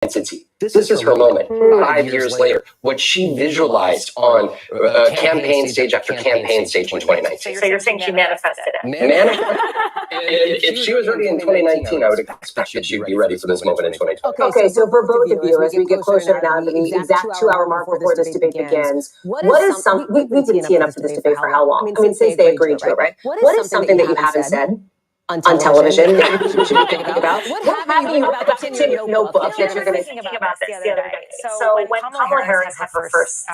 intensity. This is her moment. 5 years later, what she visualized on campaign stage after campaign stage in 2019. So you're saying she manifested it? If she was ready in 2019, I would expect that she'd be ready for this moment in 2020. Okay, so for both of you, as we get closer now to the exact 2-hour mark before this debate begins, what is something, we've been teeing up for this debate for how long? I mean, since they agreed to it, right? What is something that you haven't said on television that you should be thinking about? What have you about the 10-year notebook that you're going to think about this the other day? So when Kamala Harris had her first,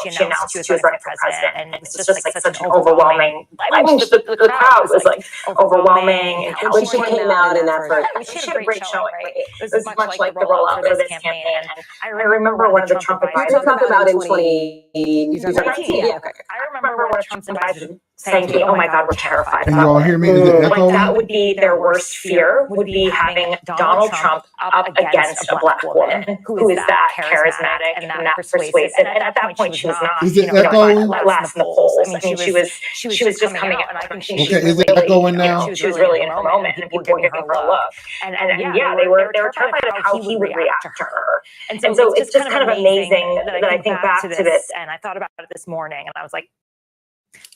she announced she was running for president, and it was just like such an overwhelming. I mean, the crowd was like overwhelming. And when she came out in that first, she had a great showing. It was much like the rollout for this campaign. And I remember one of the Trump advisors. You're talking about in 2019. Yeah, I remember one of Trump's advisors saying to me, "Oh my God, we're terrified." Can you all hear me? Is it Like echoing? that would be their worst fear, would be having Donald Trump up against a black woman who is that charismatic and that persuasive. And at that point, she was not, Is it echoing? last in the polls. I mean, she was just coming out, and I think she was Okay, is it really, echoing now? she was really in her moment, and people were giving her a look. And yeah, they were terrified of how he would react to her. And so it's just kind of amazing that I think back to this, and I thought about it this morning, and I was like,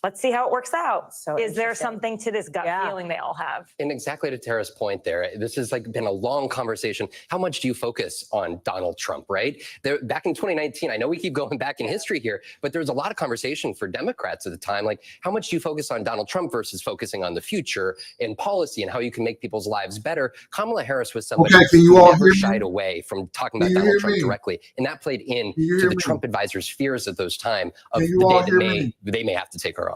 let's see how it works out. So is there something to this gut feeling they all have? And exactly to Tara's point there, this has like been a long conversation. How much do you focus on Donald Trump, right? Back in 2019, I know we keep going back in history here, but there was a lot of conversation for Democrats at the time. Like, how much do you focus on Donald Trump versus focusing on the future and policy and how you can make people's lives better? Kamala Harris was somebody who never shied away from talking about Donald Trump directly. And that played into the Trump advisors' fears at those time of the day that they may have to take her on.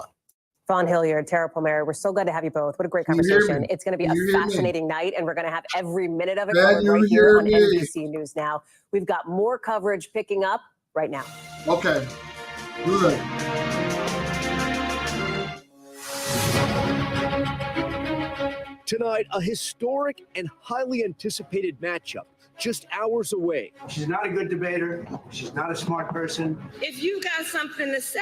Vaughn Hilliard, Tara Palmieri, we're so glad to have you both. What a great conversation. It's going to be a fascinating night, and we're going to have every minute of it going right here on NBC News Now. We've got more coverage picking up right now. Okay, good. Tonight, a historic and highly anticipated matchup just hours away. She's not a good debater. She's not a smart person. If you got something to say,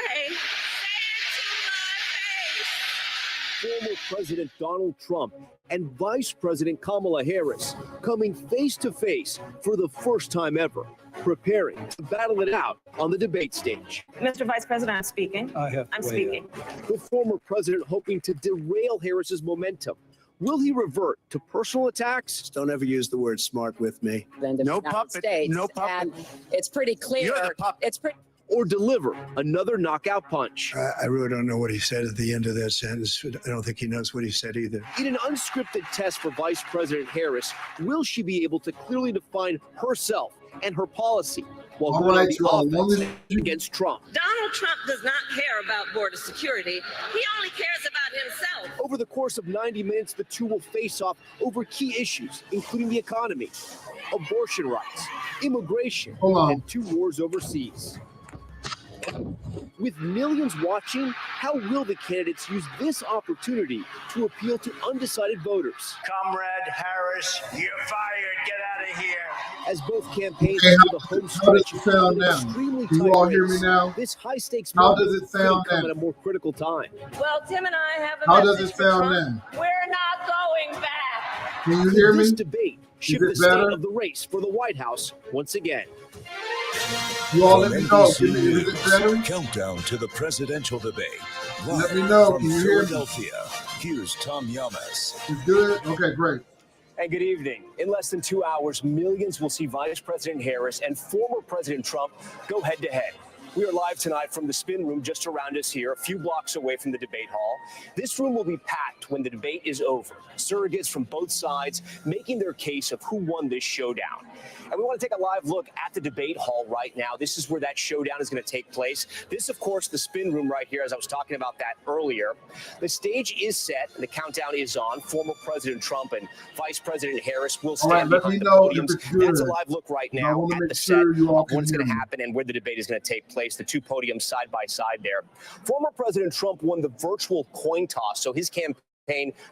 Former President Donald Trump and Vice President Kamala Harris coming face to face for the first time ever, preparing to battle it out on the debate stage. Mr. Vice President, I'm speaking. I'm speaking. The former president hoping to derail Harris's momentum. Will he revert to personal attacks? Just don't ever use the word smart with me. No puppet. No puppet. And it's pretty clear. You're the puppet. It's pretty. Or deliver another knockout punch? I really don't know what he said at the end of that sentence. I don't think he knows what he said either. In an unscripted test for Vice President Harris, will she be able to clearly define herself and her policy while going on the offense against Trump? Donald Trump does not care about border security. He only cares about himself. Over the course of 90 minutes, the two will face off over key issues, including the economy, abortion rights, immigration, and 2 wars overseas. With millions watching, how will the candidates use this opportunity to appeal to undecided voters? Comrade Harris, you're fired. Get out of here. As both campaigns enter the home stretch of an extremely tight you all hear me race, now? this high-stakes How moment does it sound could come now? at a more critical time. Well, Tim and I have a How does message it for sound Trump. now? We're not going back. Can you hear me? This debate shift it the state better? of the race for the White House once again. You all let me know. Is it better? Countdown to the presidential debate. Let me know. From Can you hear me? Philadelphia, here's Tom Yamas. It's good? Okay, great. And good evening. In less than 2 hours, millions will see Vice President Harris and former President Trump go head-to-head. We are live tonight from the spin room just around us here, a few blocks away from the debate hall. This room will be packed when the debate is over. Surrogates from both sides making their case of who won this showdown. And we want to take a live look at the debate hall right now. This is where that showdown is going to take place. This, of course, the spin room right here, as I was talking about that earlier. The stage is set, and the countdown is on. Former President Trump and Vice President Harris will stand behind the podiums. That's a live look right now at the set of what's going to happen and where the debate is going to take place. The two podiums side by side there. Former President Trump won the virtual coin toss, so his campaign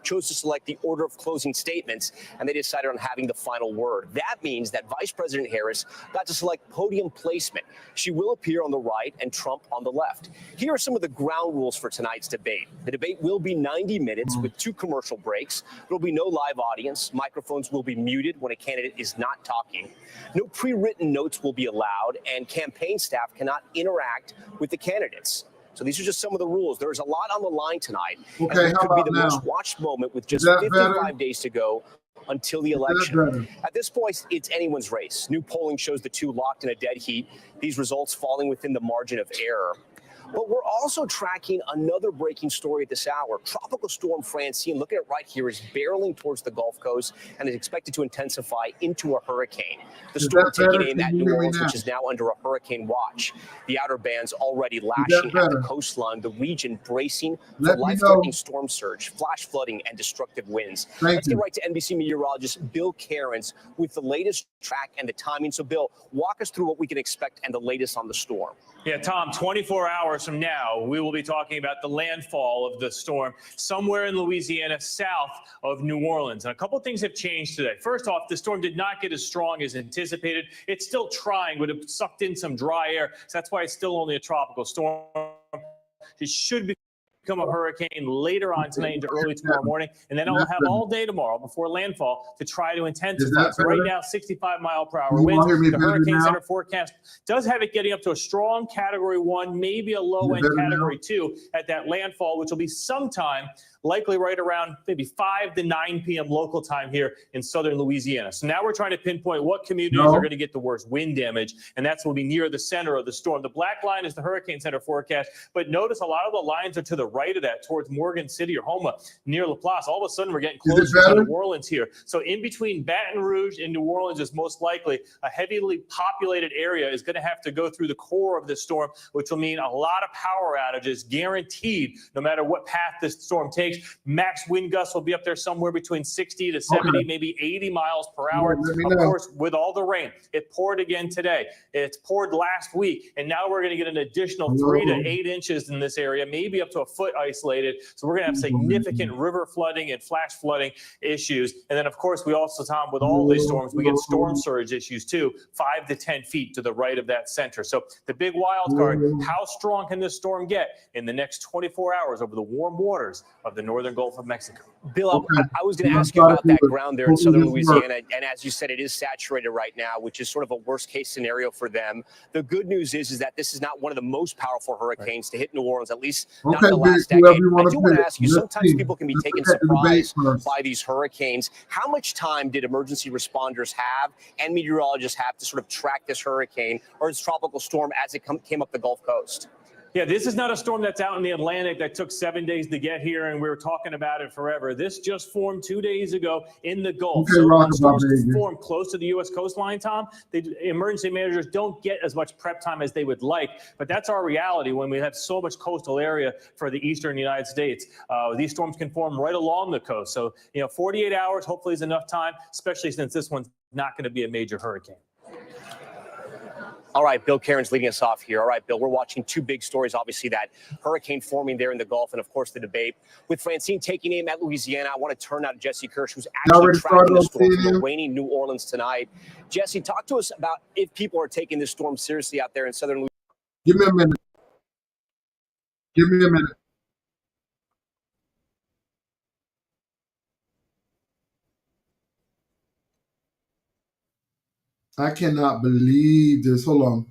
chose to select the order of closing statements, and they decided on having the final word. That means that Vice President Harris got to select podium placement. She will appear on the right and Trump on the left. Here are some of the ground rules for tonight's debate. The debate will be 90 minutes with 2 commercial breaks. There will be no live audience. Microphones will be muted when a candidate is not talking. No pre-written notes will be allowed, and campaign staff cannot interact with the candidates. So these are just some of the rules. There's a lot on the line tonight. Okay, and how could be about the now? most watched moment with just that 55 better? days to go until the Is that election. better? At this point, it's anyone's race. New polling shows the two locked in a dead heat, these results falling within the margin of error. But we're also tracking another breaking story at this hour. Tropical storm Francine, look at it right here, is barreling towards the Gulf Coast and is expected to intensify into a hurricane. The Is storm that better? taking aim Can at you New hear me Orleans, now? which is now under a hurricane watch. The outer bands already that lashing at the better? coastline, the region bracing for Let me life-threatening know. storm surge, flash flooding, and destructive winds. Thank Let's get you. right to NBC meteorologist Bill Cairns with the latest track and the timing. So, Bill, walk us through what we can expect and the latest on the storm. Yeah, Tom, 24 hours from now, we will be talking about the landfall of the storm somewhere in Louisiana, south of New Orleans. And a couple of things have changed today. First off, the storm did not get as strong as anticipated. It's still trying, but it sucked in some dry air. So that's why it's still only a tropical storm. It should become a hurricane later on tonight into early tomorrow morning, and then it'll have all day tomorrow before landfall to try to intensify. So right now, 65-mile-per-hour You winds. hear me The better Hurricane now? Center forecast does have it getting up to a strong Category 1, maybe a low-end better now? Category 2 at that landfall, which will be sometime likely right around maybe 5 to 9 p.m. local time here in southern Louisiana. So now we're trying to pinpoint what communities are going to get the worst wind damage, and that's will be near the center of the storm. The black line is the Hurricane Center forecast, but notice a lot of the lines are to the right of that, towards Morgan City or Houma, near Laplace. All of a sudden, we're getting closer to New Orleans here. So in between Baton Rouge and New Orleans is most likely a heavily populated area is going to have to go through the core of this storm, which will mean a lot of power outages guaranteed no matter what path this storm takes. Max wind gusts will be up there somewhere between 60 to 70, maybe 80 miles per hour. Of course, with all the rain, it poured again today. It's poured last week, and now we're going to get an additional 3 to 8 inches in this area, maybe up to a foot isolated. So we're going to have significant river flooding and flash flooding issues. And then, of course, we also, Tom, with all these storms, we get storm surge issues too, 5 to 10 feet to the right of that center. So the big wild card, how strong can this storm get in the next 24 hours over the warm waters of the northern Gulf of Mexico? Bill, I was going to ask you about that ground there in southern Louisiana. And as you said, it is saturated right now, which is sort of a worst case scenario for them. The good news is that this is not one of the most powerful hurricanes to hit New Orleans, at least not in the last decade. I do want to ask you, sometimes people can be taken surprised by these hurricanes. How much time did emergency responders have and meteorologists have to sort of track this hurricane or this tropical storm as it came up the Gulf Coast? Yeah, this is not a storm that's out in the Atlantic that took 7 days to get here, and we were talking about it forever. This just formed 2 days ago in the Gulf. So when storms form close to the U.S. coastline, Tom, emergency managers don't get as much prep time as they would like, but that's our reality when we have so much coastal area for the eastern United States. These storms can form right along the coast. So, 48 hours hopefully is enough time, especially since this one's not going to be a major hurricane. All right, Bill Cairns leading us off here. All right, Bill, we're watching two big stories, obviously, that hurricane forming there in the Gulf and, of course, the debate. With Francine taking aim at Louisiana, I want to turn now to Jesse Kirsch, who's actually tracking the storm from the rainy New Orleans tonight. Jesse, talk to us about if people are taking this storm seriously out there in southern Louisiana. Give me a minute. Give me a minute. I cannot believe this. Hold on.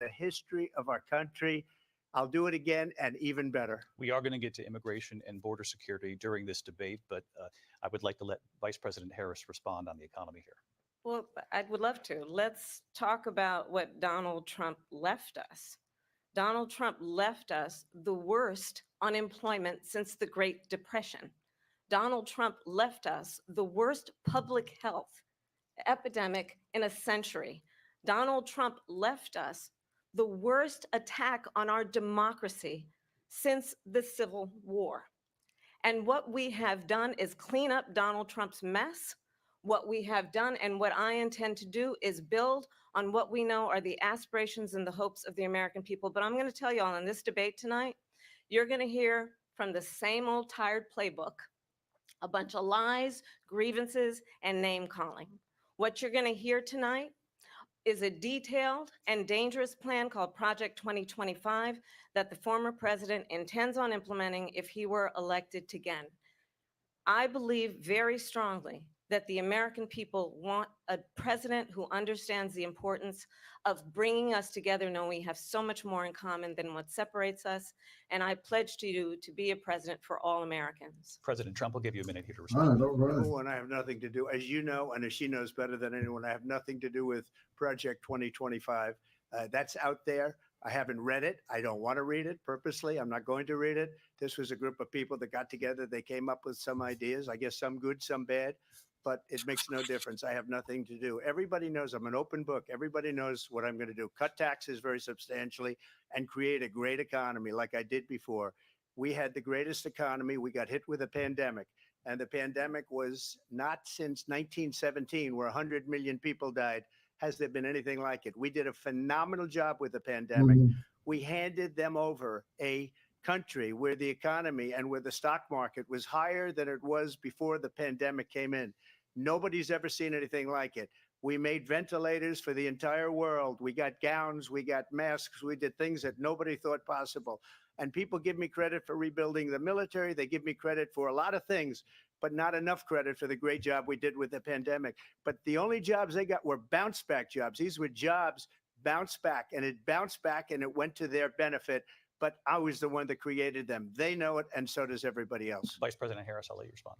The history of our country I'll do it again and even better. We are going to get to immigration and border security during this debate, but I would like to let Vice President Harris respond on the economy here. Well, I would love to. Let's talk about what Donald Trump left us. Donald Trump left us the worst unemployment since the Great Depression. Donald Trump left us the worst public health epidemic in a century. Donald Trump left us the worst attack on our democracy since the Civil War. And what we have done is clean up Donald Trump's mess. What we have done and what I intend to do is build on what we know are the aspirations and the hopes of the American people. But I'm going to tell you all in this debate tonight, you're going to hear from the same old tired playbook, a bunch of lies, grievances, and name calling. What you're going to hear tonight is a detailed and dangerous plan called Project 2025 that the former president intends on implementing if he were elected again. I believe very strongly that the American people want a president who understands the importance of bringing us together, knowing we have so much more in common than what separates us. And I pledge to you to be a president for all Americans. President Trump will give you a minute here to respond. Number one, I have nothing to do, as you know, and as she knows better than anyone, I have nothing to do with Project 2025. That's out there. I haven't read it. I don't want to read it purposely. I'm not going to read it. This was a group of people that got together. They came up with some ideas, I guess some good, some bad, but it makes no difference. I have nothing to do. Everybody knows I'm an open book. Everybody knows what I'm going to do. Cut taxes very substantially and create a great economy like I did before. We had the greatest economy. We got hit with a pandemic, and the pandemic was not since 1917, where 100 million people died. Has there been anything like it? We did a phenomenal job with the pandemic. We handed them over a country where the economy and where the stock market was higher than it was before the pandemic came in. Nobody's ever seen anything like it. We made ventilators for the entire world. We got gowns, we got masks, we did things that nobody thought possible. And people give me credit for rebuilding the military. They give me credit for a lot of things, but not enough credit for the great job we did with the pandemic. But the only jobs they got were bounce back jobs. These were jobs bounced back, and it bounced back and it went to their benefit. But I was the one that created them. They know it, and so does everybody else. Vice President Harris, I'll let you respond.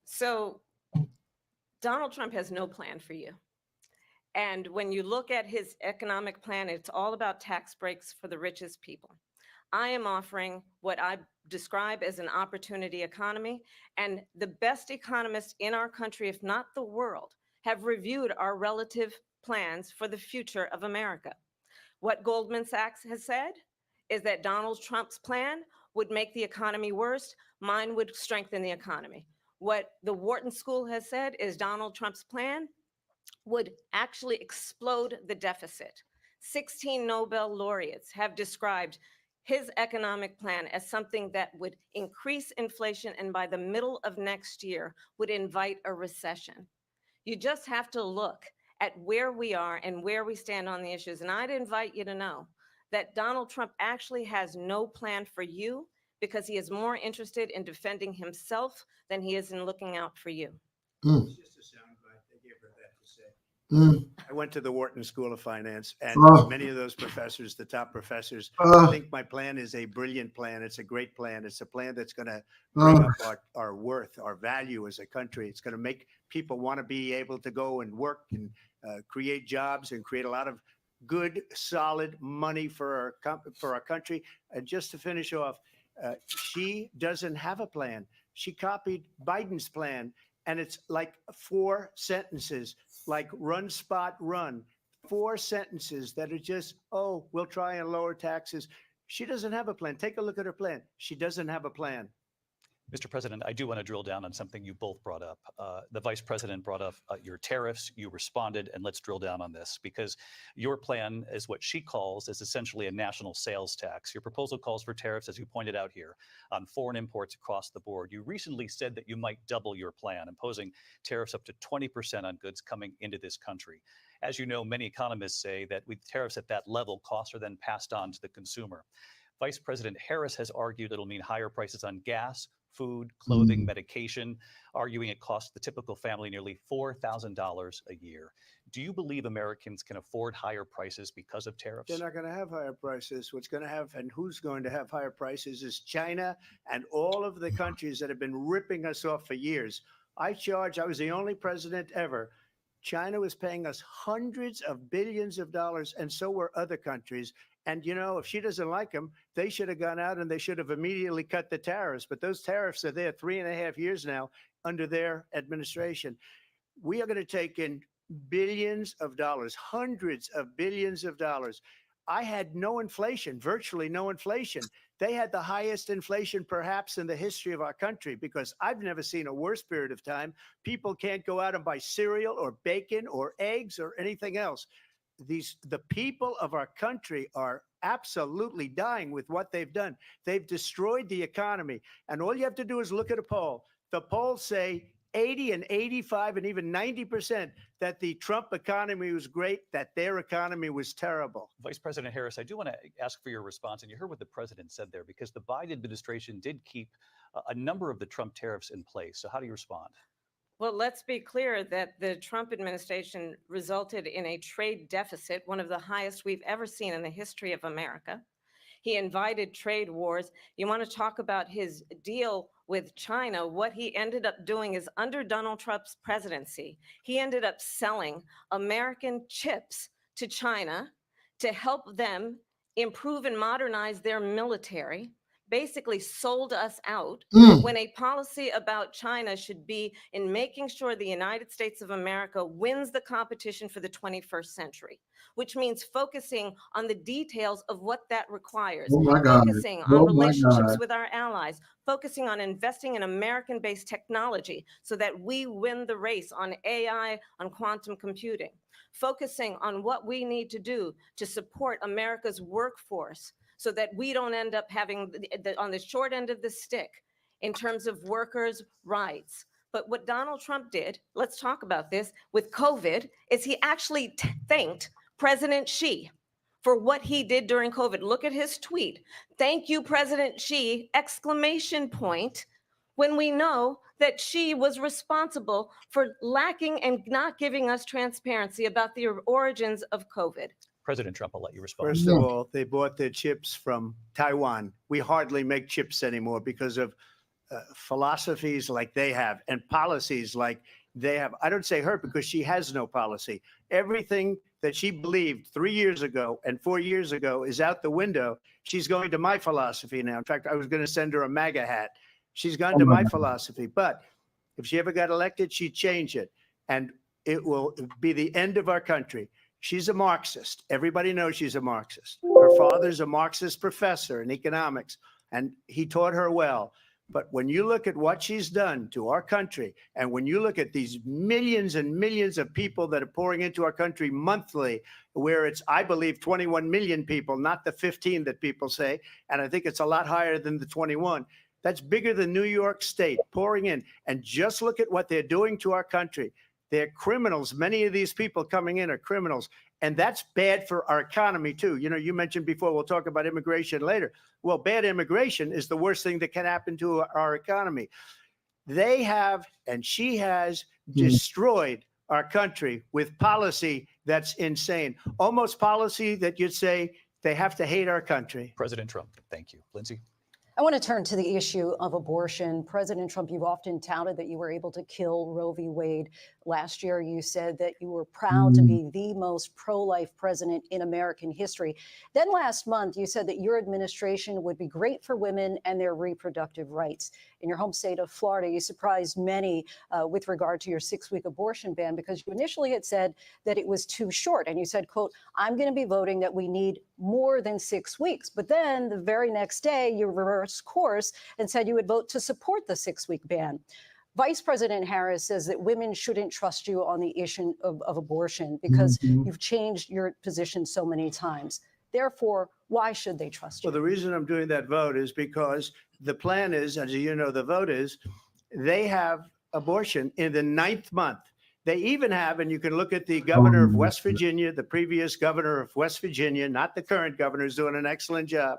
So Donald Trump has no plan for you. And when you look at his economic plan, it's all about tax breaks for the richest people. I am offering what I describe as an opportunity economy, and the best economists in our country, if not the world, have reviewed our relative plans for the future of America. What Goldman Sachs has said is that Donald Trump's plan would make the economy worse. Mine would strengthen the economy. What the Wharton School has said is Donald Trump's plan would actually explode the deficit. 16 Nobel laureates have described his economic plan as something that would increase inflation and by the middle of next year would invite a recession. You just have to look at where we are and where we stand on the issues. And I'd invite you to know that Donald Trump actually has no plan for you because he is more interested in defending himself than he is in looking out for you. It's just a soundbite. They gave her that to say. I went to the Wharton School of Finance, and many of those professors, the top professors, think my plan is a brilliant plan. It's a great plan. It's a plan that's going to bring up our worth, our value as a country. It's going to make people want to be able to go and work and create jobs and create a lot of good, solid money for our country. And just to finish off, she doesn't have a plan. She copied Biden's plan. And it's like 4 sentences, like run, spot, run. 4 sentences that are just, oh, we'll try and lower taxes. She doesn't have a plan. Take a look at her plan. She doesn't have a plan. Mr. President, I do want to drill down on something you both brought up. The Vice President brought up your tariffs. You responded, and let's drill down on this because your plan is what she calls is essentially a national sales tax. Your proposal calls for tariffs, as you pointed out here, on foreign imports across the board. You recently said that you might double your plan, imposing tariffs up to 20% on goods coming into this country. As you know, many economists say that with tariffs at that level, costs are then passed on to the consumer. Vice President Harris has argued it'll mean higher prices on gas, food, clothing, medication, arguing it costs the typical family nearly $4,000 a year. Do you believe Americans can afford higher prices because of tariffs? They're not going to have higher prices. What's going to have and who's going to have higher prices is China and all of the countries that have been ripping us off for years. I was the only president ever. China was paying us hundreds of billions of dollars, and so were other countries. And, you know, if she doesn't like them, they should have gone out and they should have immediately cut the tariffs. But those tariffs are there 3.5 years now under their administration. We are going to take in billions of dollars, hundreds of billions of dollars. I had no inflation, virtually no inflation. They had the highest inflation perhaps in the history of our country, because I've never seen a worse period of time. People can't go out and buy cereal or bacon or eggs or anything else. The people of our country are absolutely dying with what they've done. They've destroyed the economy. And all you have to do is look at a poll. The polls say 80 and 85 and even 90% that the Trump economy was great, that their economy was terrible. Vice President Harris, I do want to ask for your response. And you heard what the president said there, because the Biden administration did keep a number of the Trump tariffs in place. So how do you respond? Well, let's be clear that the Trump administration resulted in a trade deficit, one of the highest we've ever seen in the history of America. He invited trade wars. You want to talk about his deal with China? What he ended up doing is, under Donald Trump's presidency, he ended up selling American chips to China to help them improve and modernize their military. Basically sold us out, when a policy about China should be in making sure the United States of America wins the competition for the 21st century, which means focusing on the details of what that requires, focusing on relationships with our allies, focusing on investing in American-based technology so that we win the race on AI, on quantum computing, focusing on what we need to do to support America's workforce, so that we don't end up having on the short end of the stick in terms of workers' rights. But what Donald Trump did, let's talk about this, with COVID, is he actually thanked President Xi for what he did during COVID. Look at his tweet. Thank you, President Xi, exclamation point, when we know that Xi was responsible for lacking and not giving us transparency about the origins of COVID. President Trump, I'll let you respond. First of all, they bought their chips from Taiwan. We hardly make chips anymore because of philosophies like they have and policies like they have. I don't say her because she has no policy. Everything that she believed 3 years ago and 4 years ago is out the window. She's going to my philosophy now. In fact, I was going to send her a MAGA hat. She's gone to my philosophy. But if she ever got elected, she'd change it. And it will be the end of our country. She's a Marxist. Everybody knows she's a Marxist. Her father's a Marxist professor in economics, and he taught her well. But when you look at what she's done to our country, and when you look at these millions and millions of people that are pouring into our country monthly, where it's, I believe, 21 million people, not the 15 that people say, and I think it's a lot higher than the 21. That's bigger than New York State pouring in. And just look at what they're doing to our country. They're criminals. Many of these people coming in are criminals. And that's bad for our economy, too. You know, you mentioned before, we'll talk about immigration later. Well, bad immigration is the worst thing that can happen to our economy. They have, and she has, destroyed our country with policy that's insane. Almost policy that you'd say they have to hate our country. President Trump, thank you. Lindsay? I want to turn to the issue of abortion. President Trump, you've often touted that you were able to kill Roe v. Wade. Last year, you said that you were proud to be the most pro-life president in American history. Then last month, you said that your administration would be great for women and their reproductive rights. In your home state of Florida, you surprised many with regard to your 6-week abortion ban, because you initially had said that it was too short. And you said, quote, I'm going to be voting that we need more than 6 weeks. But then the very next day, you reversed course and said you would vote to support the 6-week ban. Vice President Harris says that women shouldn't trust you on the issue of abortion because you've changed your position so many times. Therefore, why should they trust you? Well, the reason I'm doing that vote is because the plan is, as you know, the vote is, they have abortion in the 9th month. They even have, and you can look at the governor of West Virginia, the previous governor of West Virginia, not the current governor, who's doing an excellent job,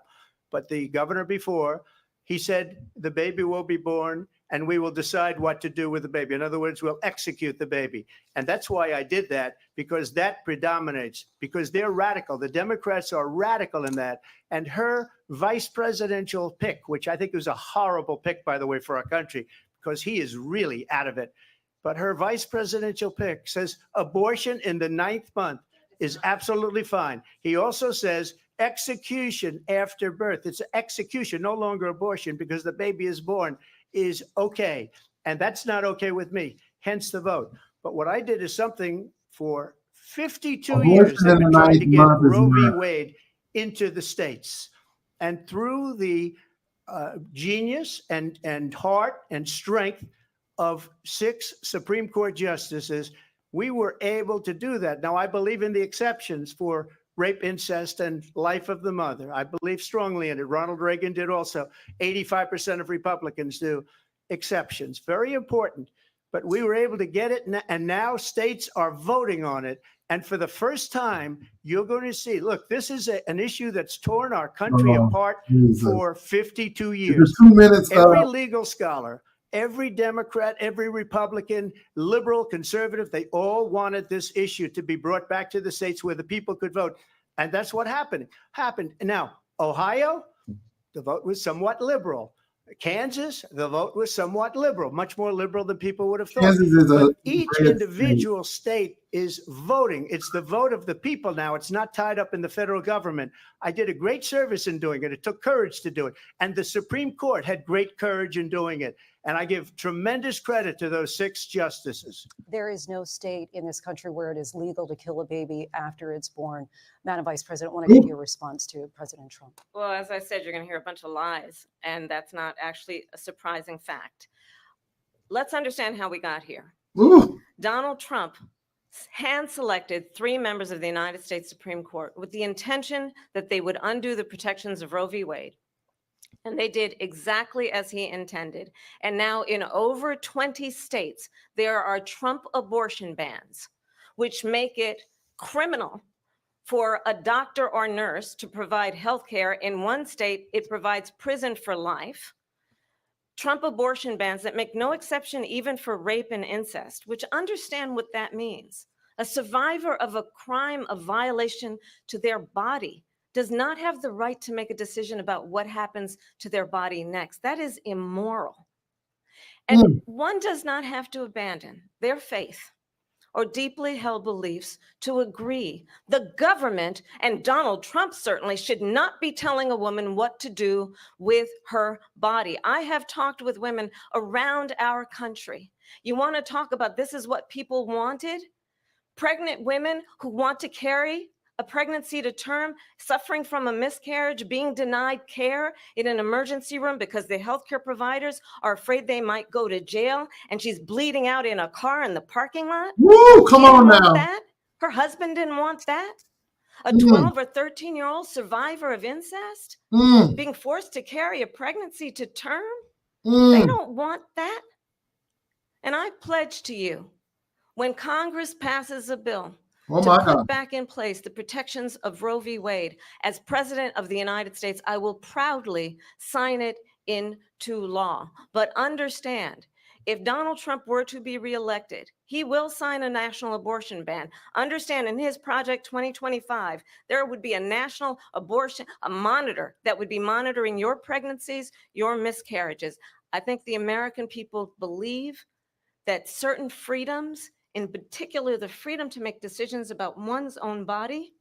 but the governor before, He said the baby will be born and we will decide what to do with the baby. In other words, we'll execute the baby. And that's why I did that, because that predominates, because they're radical. The Democrats are radical in that. And her vice presidential pick, which I think was a horrible pick, by the way, for our country, because he is really out of it. But her vice presidential pick says abortion in the 9th month is absolutely fine. He also says execution after birth. It's execution, no longer abortion, because the baby is born, is okay. And that's not okay with me, hence the vote. But what I did is something for 52 years they've been trying to get Roe v. Wade into the states. And through the genius and heart and strength of 6 Supreme Court justices, we were able to do that. Now, I believe in the exceptions for rape, incest, and life of the mother. I believe strongly in it. Ronald Reagan did also. 85% of Republicans do. Exceptions, very important. But we were able to get it, and now states are voting on it. And for the first time, you're going to see, look, this is an issue that's torn our country apart for 52 years. 2 minutes. Every legal scholar, every Democrat, every Republican, liberal, conservative, they all wanted this issue to be brought back to the states where the people could vote. And that's what happened. Now, Ohio, the vote was somewhat liberal. Kansas, the vote was somewhat liberal, much more liberal than people would have thought. Kansas is a Each individual state is voting. It's the vote of the people now. It's not tied up in the federal government. I did a great service in doing it. It took courage to do it. And the Supreme Court had great courage in doing it. And I give tremendous credit to those 6 justices. There is no state in this country where it is legal to kill a baby after it's born. Madam Vice President, I want to get your response to President Trump. Well, as I said, you're going to hear a bunch of lies, and that's not actually a surprising fact. Let's understand how we got here. Ooh. Donald Trump hand-selected 3 members of the United States Supreme Court with the intention that they would undo the protections of Roe v. Wade. And they did exactly as he intended. And now in over 20 states, there are Trump abortion bans, which make it criminal for a doctor or nurse to provide health care. In one state, it provides prison for life. Trump abortion bans that make no exception even for rape and incest, which understand what that means. A survivor of a crime of violation to their body does not have the right to make a decision about what happens to their body next. That is immoral. And one does not have to abandon their faith or deeply held beliefs to agree. The government, and Donald Trump certainly, should not be telling a woman what to do with her body. I have talked with women around our country. You want to talk about this is what people wanted? Pregnant women who want to carry a pregnancy to term, suffering from a miscarriage, being denied care in an emergency room because the healthcare providers are afraid they might go to jail, and she's bleeding out in a car in the parking lot. Woo, come on now. That? Her husband didn't want that. A 12 or 13-year-old survivor of incest being forced to carry a pregnancy to term. They don't want that. And I pledge to you, when Congress passes a bill to put back in place the protections of Roe v. Wade, as President of the United States, I will proudly sign it into law. But understand, if Donald Trump were to be reelected, he will sign a national abortion ban. Understand, in his Project 2025, there would be a national abortion, a monitor that would be monitoring your pregnancies, your miscarriages. I think the American people believe that certain freedoms, in particular, the freedom to make decisions about one's own body,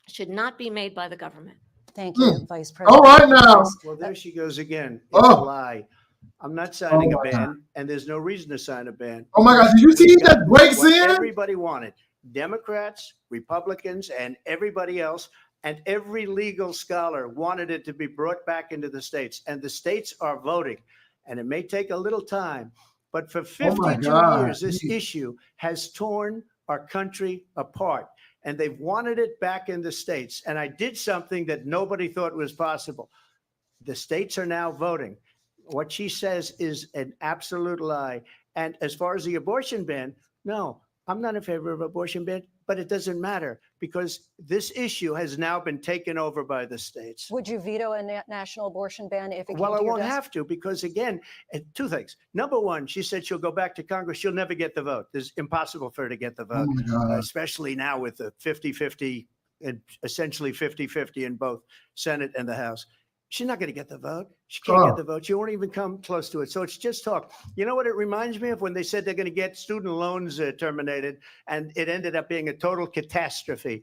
should not be made by the government. Thank you, Vice President. All right now. Well, there she goes again. It's a lie. I'm not signing a ban, and there's no reason to sign a ban. Oh my gosh, did you see that breaks what in? Everybody wanted. Democrats, Republicans, and everybody else, and every legal scholar wanted it to be brought back into the states. And the states are voting. And it may take a little time, but for 52 years, this issue has torn our country apart, and they've wanted it back in the states. And I did something that nobody thought was possible. The states are now voting. What she says is an absolute lie. And as far as the abortion ban, no, I'm not in favor of abortion ban, but it doesn't matter because this issue has now been taken over by the states. Would you veto a national abortion ban if it came Well, to I your won't desk? have to because, again, two things. Number one, she said she'll go back to Congress. She'll never get the vote. It's impossible for her to get the vote, especially now with the 50-50 and essentially 50-50 in both Senate and the House. She's not going to get the vote. She can't get the vote. She won't even come close to it. So it's just talk. You know what it reminds me of when they said they're going to get student loans terminated, and it ended up being a total catastrophe.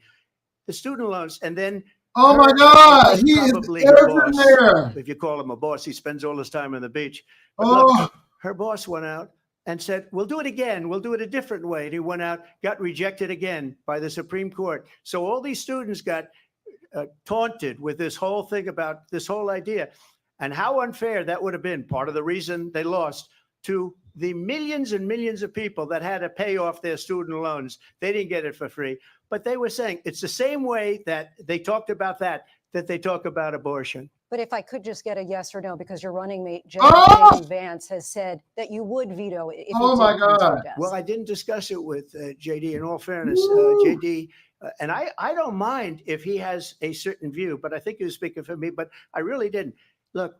The student loans, and then oh my God, he is probably her boss, everywhere. if you call him a boss, he spends all his time on the beach. But Oh. look, her boss went out and said, we'll do it again. We'll do it a different way. And he went out, got rejected again by the Supreme Court. So all these students got taunted with this whole thing about this whole idea. And how unfair that would have been, part of the reason they lost, to the millions and millions of people that had to pay off their student loans. They didn't get it for free. But they were saying it's the same way that they talked about that they talk about abortion. But if I could just get a yes or no, because your running mate, Oh! J.D. Vance, has said that you would veto it if Oh it my did come to your God. desk. Well, I didn't discuss it with JD. In all fairness, JD, and I don't mind if he has a certain view, but I think he was speaking for me, but I really didn't. Look,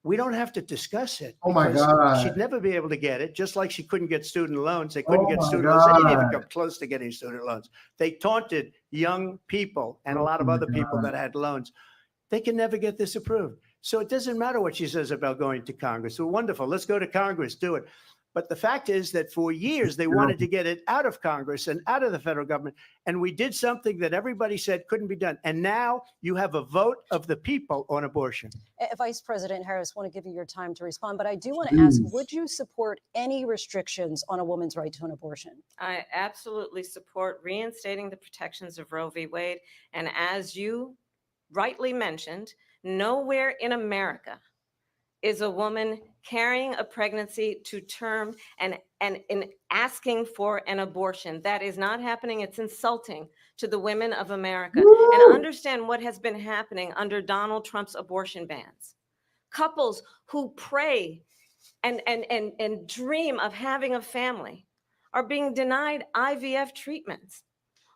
we don't have to discuss it. Oh my because God. She'd never be able to get it, just like she couldn't get student loans. They couldn't Oh get my student loans. They didn't even God. come close to getting student loans. They taunted young people and a lot of Oh my other people God. that had loans. They can never get this approved. So it doesn't matter what she says about going to Congress. So wonderful. Let's go to Congress, do it. But the fact is that for years, they wanted to get it out of Congress and out of the federal government. And we did something that everybody said couldn't be done. And now you have a vote of the people on abortion. Vice President Harris, I want to give you your time to respond, but I do want to ask, would you support any restrictions on a woman's right to an abortion? I absolutely support reinstating the protections of Roe v. Wade. And as you rightly mentioned, nowhere in America is a woman carrying a pregnancy to term and in asking for an abortion. That is not happening. It's insulting to the women of America. And understand what has been happening under Donald Trump's abortion bans. Couples who pray and dream of having a family are being denied IVF treatments.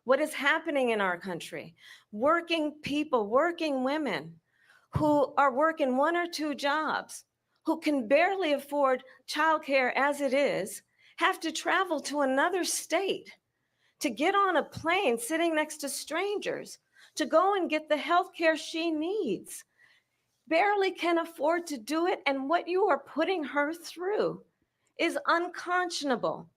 What is happening in our country? Working people, working women who are working 1 or 2 jobs, who can barely afford childcare as it is, have to travel to another state to get on a plane sitting next to strangers to go and get the health care she needs, barely can afford to do it. And what you are putting her through is unconscionable.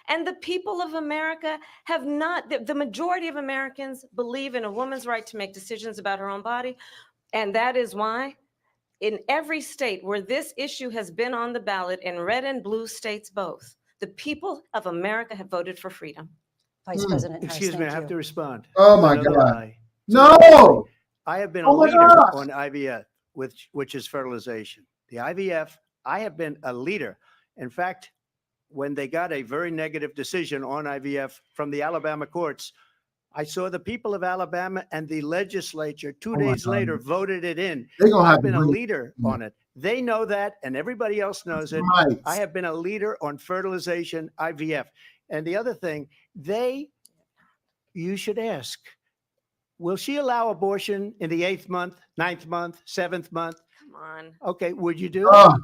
And the people of America have not, the majority of Americans believe in a woman's right to make decisions about her own body. And that is why in every state where this issue has been on the ballot, in red and blue states both, the people of America have voted for freedom. Vice President Harris, Excuse me, I thank have you. to respond. Oh my Another God. lie. No. I have been a Oh my leader gosh. on IVF, which is fertilization. The IVF, I have been a leader. In fact, when they got a very negative decision on IVF from the Alabama courts, I saw the people of Alabama and the legislature 2 Oh my days God. later voted it in. They're gonna have I've been to a bring- leader on it. They know that, and everybody else knows it. Right. I have been a leader on fertilization, IVF. And the other thing, you should ask, will she allow abortion in the 8th month, 9th month, 7th month? Come on. Okay, would you do Oh. it?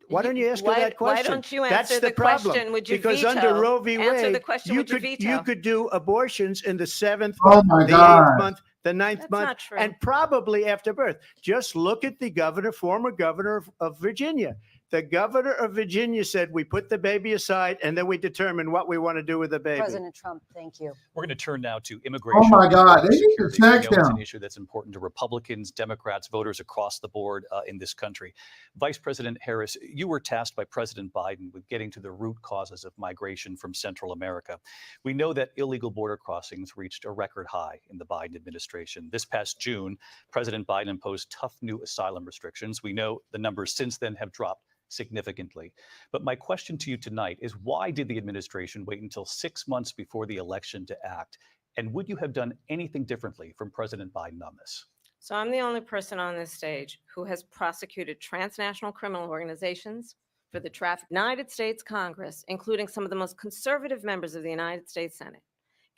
Why don't you ask her that Why question? don't you That's answer the the problem. question? Would you because veto? under Roe v. Answer Wade, the question, you would you veto? could do abortions in the 7th Oh month, my the God. 8th month, the 9th That's month, not true. and probably after birth. Just look at the former governor of Virginia. The governor of Virginia said, we put the baby aside and then we determine what we want to do with the baby. President Trump, thank you. We're going to turn now to immigration. Oh my God. and They need to security. We check know it's an them. issue that's important to Republicans, Democrats, voters across the board in this country. Vice President Harris, you were tasked by President Biden with getting to the root causes of migration from Central America. We know that illegal border crossings reached a record high in the Biden administration. This past June, President Biden imposed tough new asylum restrictions. We know the numbers since then have dropped significantly. But my question to you tonight is, why did the administration wait until 6 months before the election to act? And would you have done anything differently from President Biden on this? So I'm the only person on this stage who has prosecuted transnational criminal organizations for the traffic. United States Congress, including some of the most conservative members of the United States Senate,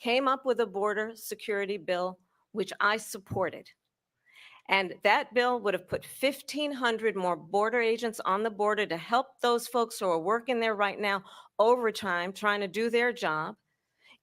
came up with a border security bill, which I supported. And that bill would have put 1,500 more border agents on the border to help those folks who are working there right now overtime, trying to do their job.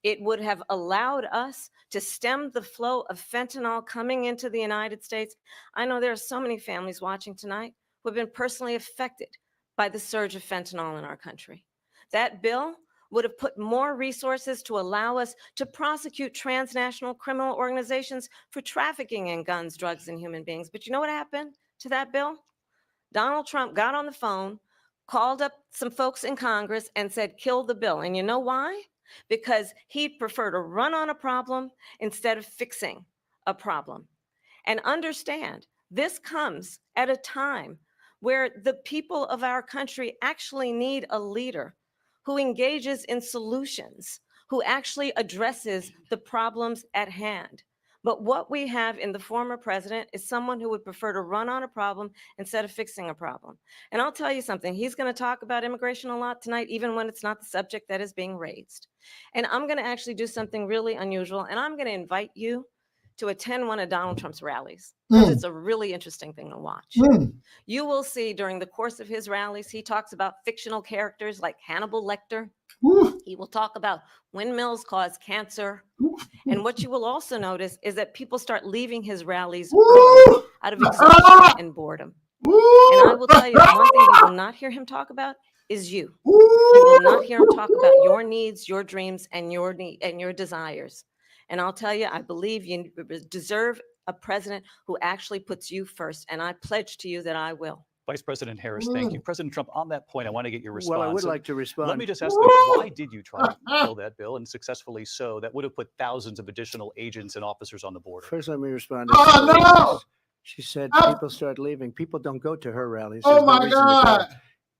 It would have allowed us to stem the flow of fentanyl coming into the United States. I know there are so many families watching tonight who have been personally affected by the surge of fentanyl in our country. That bill would have put more resources to allow us to prosecute transnational criminal organizations for trafficking in guns, drugs, and human beings. But you know what happened to that bill? Donald Trump got on the phone, called up some folks in Congress and said, kill the bill. And you know why? Because he'd prefer to run on a problem instead of fixing a problem. And understand, this comes at a time where the people of our country actually need a leader who engages in solutions, who actually addresses the problems at hand. But what we have in the former president is someone who would prefer to run on a problem instead of fixing a problem. And I'll tell you something, he's going to talk about immigration a lot tonight, even when it's not the subject that is being raised. And I'm going to actually do something really unusual, and I'm going to invite you to attend one of Donald Trump's rallies, because it's a really interesting thing to watch. You will see during the course of his rallies, he talks about fictional characters like Hannibal Lecter. He will talk about windmills cause cancer. And what you will also notice is that people start leaving his rallies early out of exhaustion and boredom. And I will tell you, one thing you will not hear him talk about is you. You will not hear him talk about your needs, your dreams, and your desires. And I'll tell you, I believe you deserve a president who actually puts you first. And I pledge to you that I will. Vice President Harris, thank you. President Trump, on that point, I want to get your response. Well, I would like to respond. Let me just ask you, why did you try to kill that bill, and successfully so? That would have put thousands of additional agents and officers on the border. First, let me respond. No! She said people start leaving. People don't go to her rallies. Oh, There's no my reason to go. God.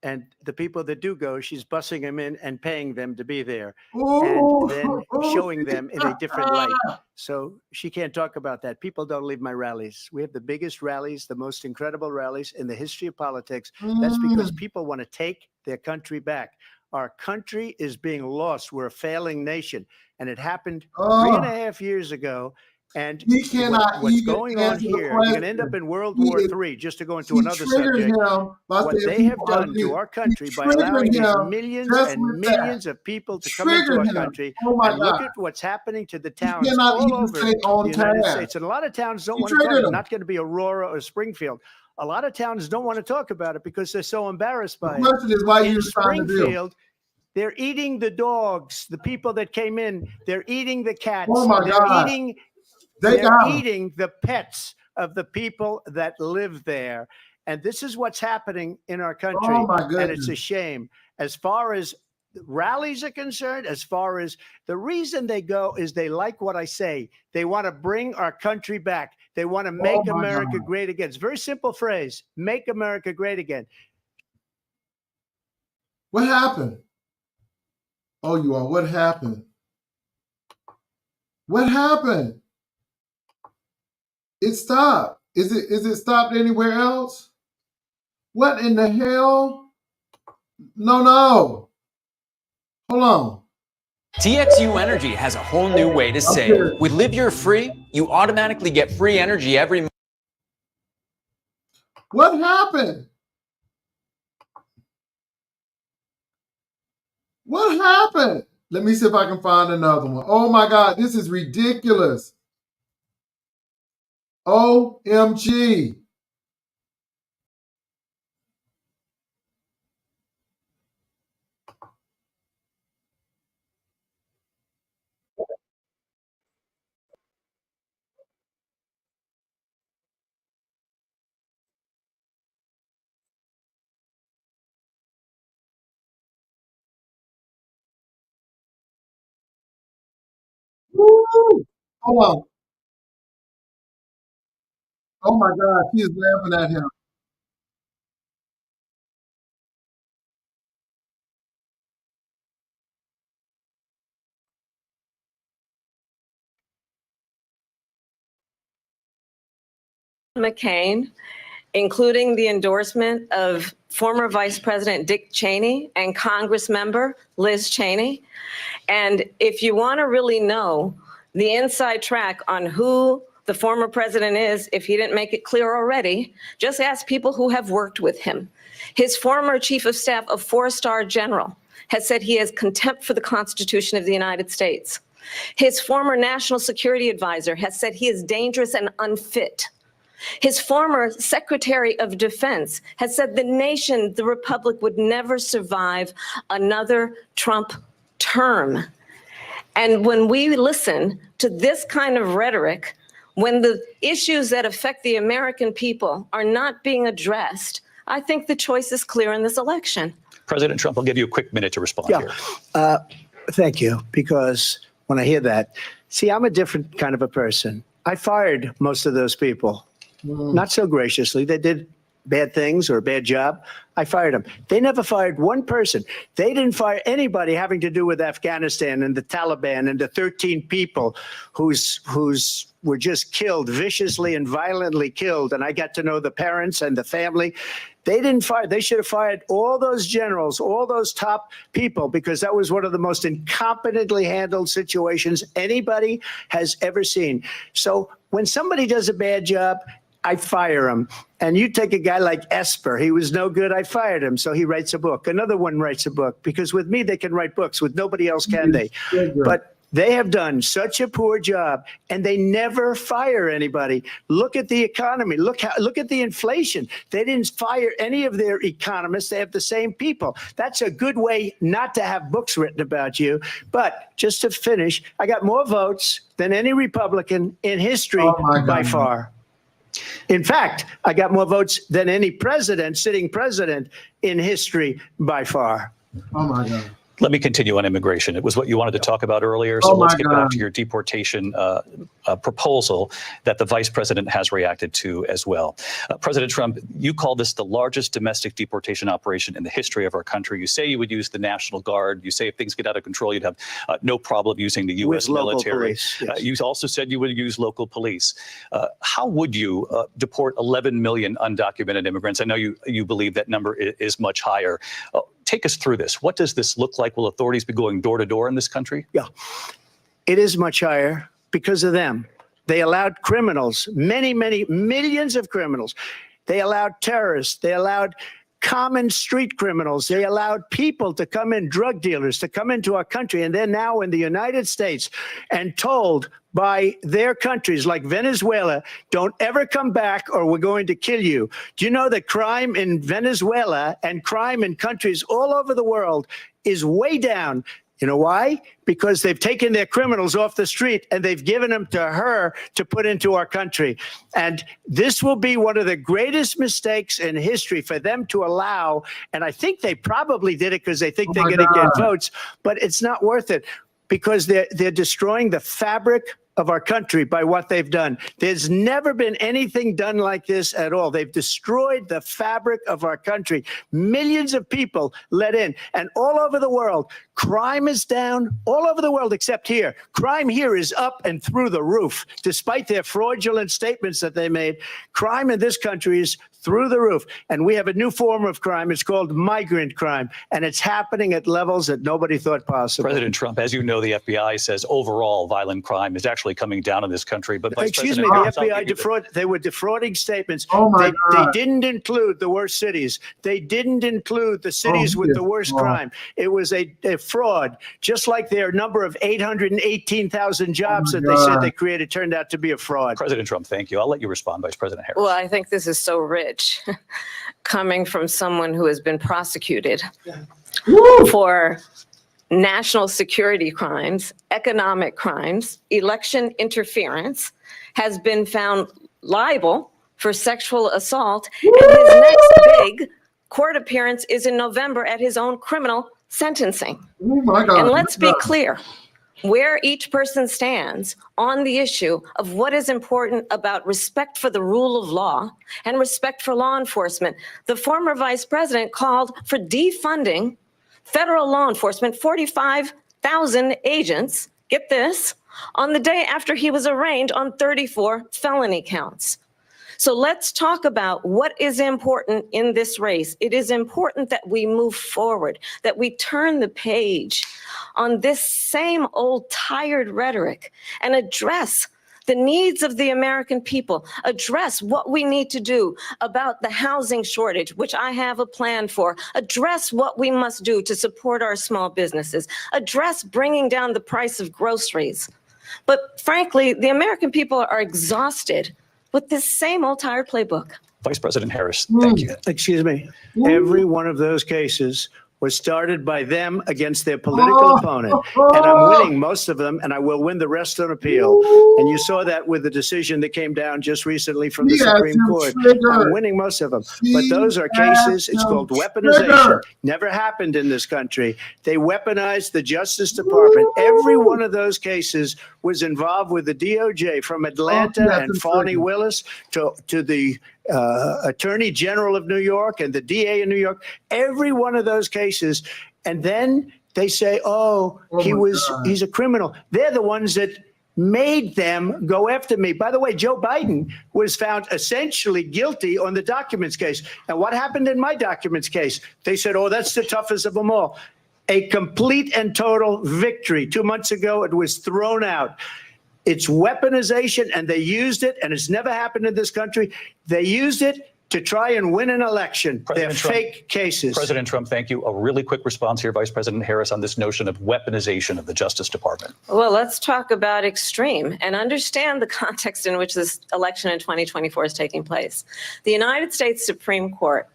And the people that do go, she's bussing them in and paying them to be there, and then showing them in a different light. So she can't talk about that. People don't leave my rallies. We have the biggest rallies, the most incredible rallies in the history of politics. That's because people want to take their country back. Our country is being lost. We're a failing nation. And it happened 3.5 years ago. And what's going on here, you're going to end up in World War III, just to go into another subject. What they have done to our country by allowing these millions and millions of people to come into our country, and look at what's happening to the towns all over the United States. And a lot of towns don't want to talk about it. Not going to be Aurora or Springfield. A lot of towns don't want to talk about it because they're so embarrassed by it. The question is why you in signed the bill. Springfield, they're eating the dogs. The people that came in, they're eating the cats. Oh my God. They're eating the pets of the people that live there. And this is what's happening in our country. Oh my goodness. And it's a shame. As far as rallies are concerned, as far as the reason they go is they like what I say. They want to bring our country back. They want to make America great again. It's a very simple phrase, make America great again. What happened? Oh, you are. What happened? What happened? It stopped. Is it stopped anywhere else? What in the hell? No. Hold on. TXU Energy has a whole new way to save. With Live Your Free, you automatically get free energy every month. What happened? What happened? Let me see if I can find another one. Oh my God, this is ridiculous. OMG. Woo! Hold on. Oh my God, she is laughing at him. McCain, including the endorsement of former Vice President Dick Cheney and Congress member Liz Cheney. And if you want to really know the inside track on who the former president is, if he didn't make it clear already, just ask people who have worked with him. His former chief of staff, a 4-star general, has said he has contempt for the Constitution of the United States. His former national security advisor has said he is dangerous and unfit. His former Secretary of Defense has said the nation, the republic, would never survive another Trump term. And when we listen to this kind of rhetoric, when the issues that affect the American people are not being addressed, I think the choice is clear in this election. President Trump, I'll give you a quick minute to respond here. Thank you, because when I hear that, see, I'm a different kind of a person. I fired most of those people, not so graciously. They did bad things or a bad job. I fired them. They never fired one person. They didn't fire anybody having to do with Afghanistan and the Taliban and the 13 people whose were just killed, viciously and violently killed. And I got to know the parents and the family. They didn't fire. They should have fired all those generals, all those top people, because that was one of the most incompetently handled situations anybody has ever seen. So when somebody does a bad job, I fire him. And you take a guy like Esper. He was no good. I fired him. So he writes a book. Another one writes a book, because with me, they can write books. With nobody else can they? But they have done such a poor job, and they never fire anybody. Look at the economy. Look at the inflation. They didn't fire any of their economists. They have the same people. That's a good way not to have books written about you. But just to finish, I got more votes than any Republican in history by far. In fact, I got more votes than any president, sitting president in history by far. Oh, my God. Let me continue on immigration. It was what you wanted to talk about earlier. So let's get back to your deportation proposal that the vice president has reacted to as well. President Trump, you call this the largest domestic deportation operation in the history of our country. You say you would use the National Guard. You say if things get out of control, you'd have no problem using the U.S. military. Police, yes. You also said you would use local police. How would you deport 11 million undocumented immigrants? I know you believe that number is much higher. Take us through this. What does this look like? Will authorities be going door to door in this country? Yeah, it is much higher because of them. They allowed criminals, many millions of criminals. They allowed terrorists. They allowed common street criminals. They allowed people to come in, drug dealers, to come into our country. And they're now in the United States and told by their countries like Venezuela, don't ever come back or we're going to kill you. Do you know that crime in Venezuela and crime in countries all over the world is way down? You know why? Because they've taken their criminals off the street and they've given them to her to put into our country. And this will be one of the greatest mistakes in history for them to allow. And I think they probably did it because they think they're going to get votes, but it's not worth it, because they're destroying the fabric of our country by what they've done. There's never been anything done like this at all. They've destroyed the fabric of our country. Millions of people let in, and all over the world, crime is down all over the world except here. Crime here is up and through the roof. Despite their fraudulent statements that they made, crime in this country is through the roof. And we have a new form of crime. It's called migrant crime, and it's happening at levels that nobody thought possible. President Trump, as you know, the FBI says overall violent crime is actually coming down in this country. But excuse me, the FBI they were defrauding statements. They didn't include the worst cities. They didn't include the cities with the worst crime. It was a fraud, just like their number of 818,000 jobs that they said they created turned out to be a fraud. President Trump, thank you. I'll let you respond, Vice President Harris. Well, I think this is so rich coming from someone who has been prosecuted for national security crimes, economic crimes, election interference, has been found liable for sexual assault, and his next big court appearance is in November at his own criminal sentencing. Oh my God. And let's be clear where each person stands on the issue of what is important about respect for the rule of law and respect for law enforcement. The former vice president called for defunding federal law enforcement, 45,000 agents, get this, on the day after he was arraigned on 34 felony counts. So let's talk about what is important in this race. It is important that we move forward, that we turn the page on this same old tired rhetoric and address the needs of the American people, address what we need to do about the housing shortage, which I have a plan for, address what we must do to support our small businesses, address bringing down the price of groceries. But frankly, the American people are exhausted with this same old tired playbook. Vice President Harris, thank you. Excuse me. Every one of those cases was started by them against their political opponent. And I'm winning most of them, and I will win the rest on appeal. And you saw that with the decision that came down just recently from the Supreme Court. I'm winning most of them. But those are cases, it's called weaponization. Never happened in this country. They weaponized the Justice Department. Every one of those cases was involved with the DOJ, from Atlanta and Fani Willis to the Attorney General of New York and the DA in New York, every one of those cases. And then they say, he's a criminal. They're the ones that made them go after me. By the way, Joe Biden was found essentially guilty on the documents case. And what happened in my documents case? They said, that's the toughest of them all. A complete and total victory. 2 months ago, it was thrown out. It's weaponization, and they used it, and it's never happened in this country. They used it to try and win an election. They're fake cases. President Trump, thank you. A really quick response here, Vice President Harris, on this notion of weaponization of the Justice Department. Well, let's talk about extreme and understand the context in which this election in 2024 is taking place. The United States Supreme Court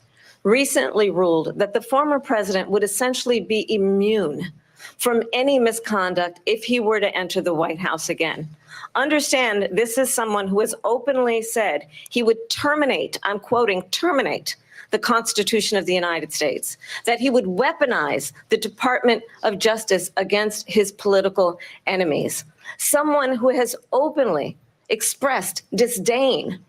recently ruled that the former president would essentially be immune from any misconduct if he were to enter the White House again. Understand, this is someone who has openly said he would terminate, I'm quoting, terminate the Constitution of the United States, that he would weaponize the Department of Justice against his political enemies. Someone who has openly expressed disdain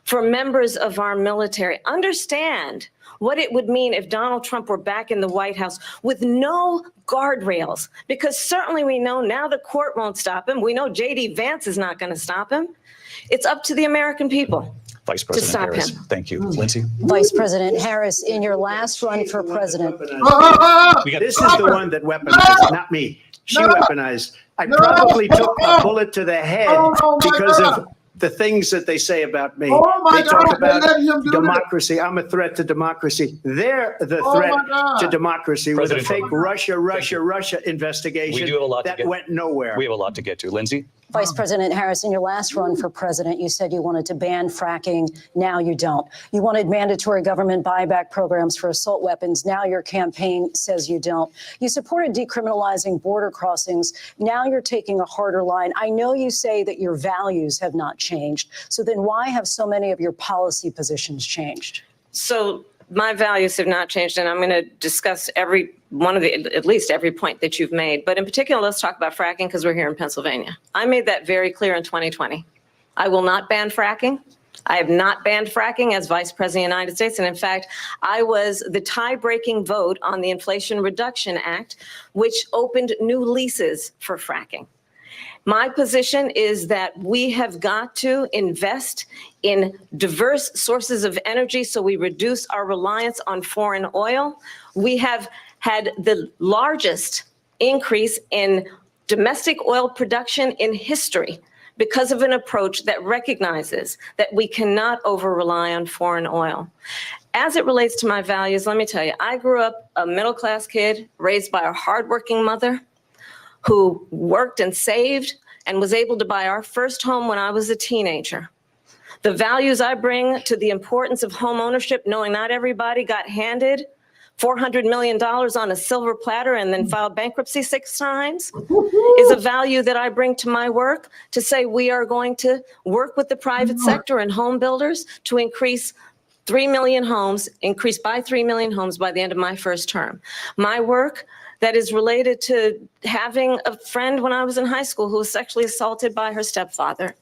for members of our military. Understand what it would mean if Donald Trump were back in the White House with no guardrails, because certainly we know now the court won't stop him. We know J.D. Vance is not going to stop him. It's up to the American people Vice President to stop Harris, him. thank you. Lindsay? Vice President Harris, in your last run for president. This is the one that weaponized, not me. She weaponized. I probably took a bullet to the head because of the things that they say about me. They talk about democracy. I'm a threat to democracy. They're the threat to democracy with a fake Russia investigation We do have a lot that went nowhere. We have a lot to get to. Lindsay? Vice President Harris, in your last run for president, you said you wanted to ban fracking. Now you don't. You wanted mandatory government buyback programs for assault weapons. Now your campaign says you don't. You supported decriminalizing border crossings. Now you're taking a harder line. I know you say that your values have not changed. So then why have so many of your policy positions changed? So my values have not changed, and I'm going to discuss every one of at least every point that you've made. But in particular, let's talk about fracking, because we're here in Pennsylvania. I made that very clear in 2020. I will not ban fracking. I have not banned fracking as Vice President of the United States. And in fact, I was the tie-breaking vote on the Inflation Reduction Act, which opened new leases for fracking. My position is that we have got to invest in diverse sources of energy so we reduce our reliance on foreign oil. We have had the largest increase in domestic oil production in history because of an approach that recognizes that we cannot over-rely on foreign oil. As it relates to my values, let me tell you, I grew up a middle-class kid raised by a hardworking mother who worked and saved and was able to buy our first home when I was a teenager. The values I bring to the importance of home ownership, knowing not everybody got handed $400 million on a silver platter and then filed bankruptcy 6 times, is a value that I bring to my work to say we are going to work with the private sector and home builders to increase 3 million homes, increase by 3 million homes by the end of my first term. My work that is related to having a friend when I was in high school who was sexually assaulted by her stepfather.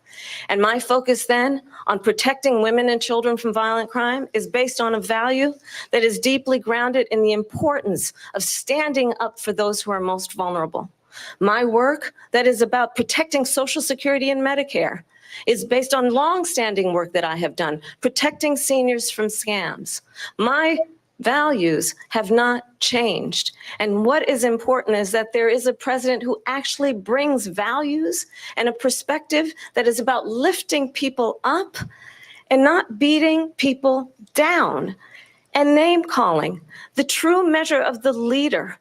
And my focus then on protecting women and children from violent crime is based on a value that is deeply grounded in the importance of standing up for those who are most vulnerable. My work that is about protecting Social Security and Medicare is based on long-standing work that I have done, protecting seniors from scams. My values have not changed. And what is important is that there is a president who actually brings values and a perspective that is about lifting people up and not beating people down. And name calling. The true measure of the leader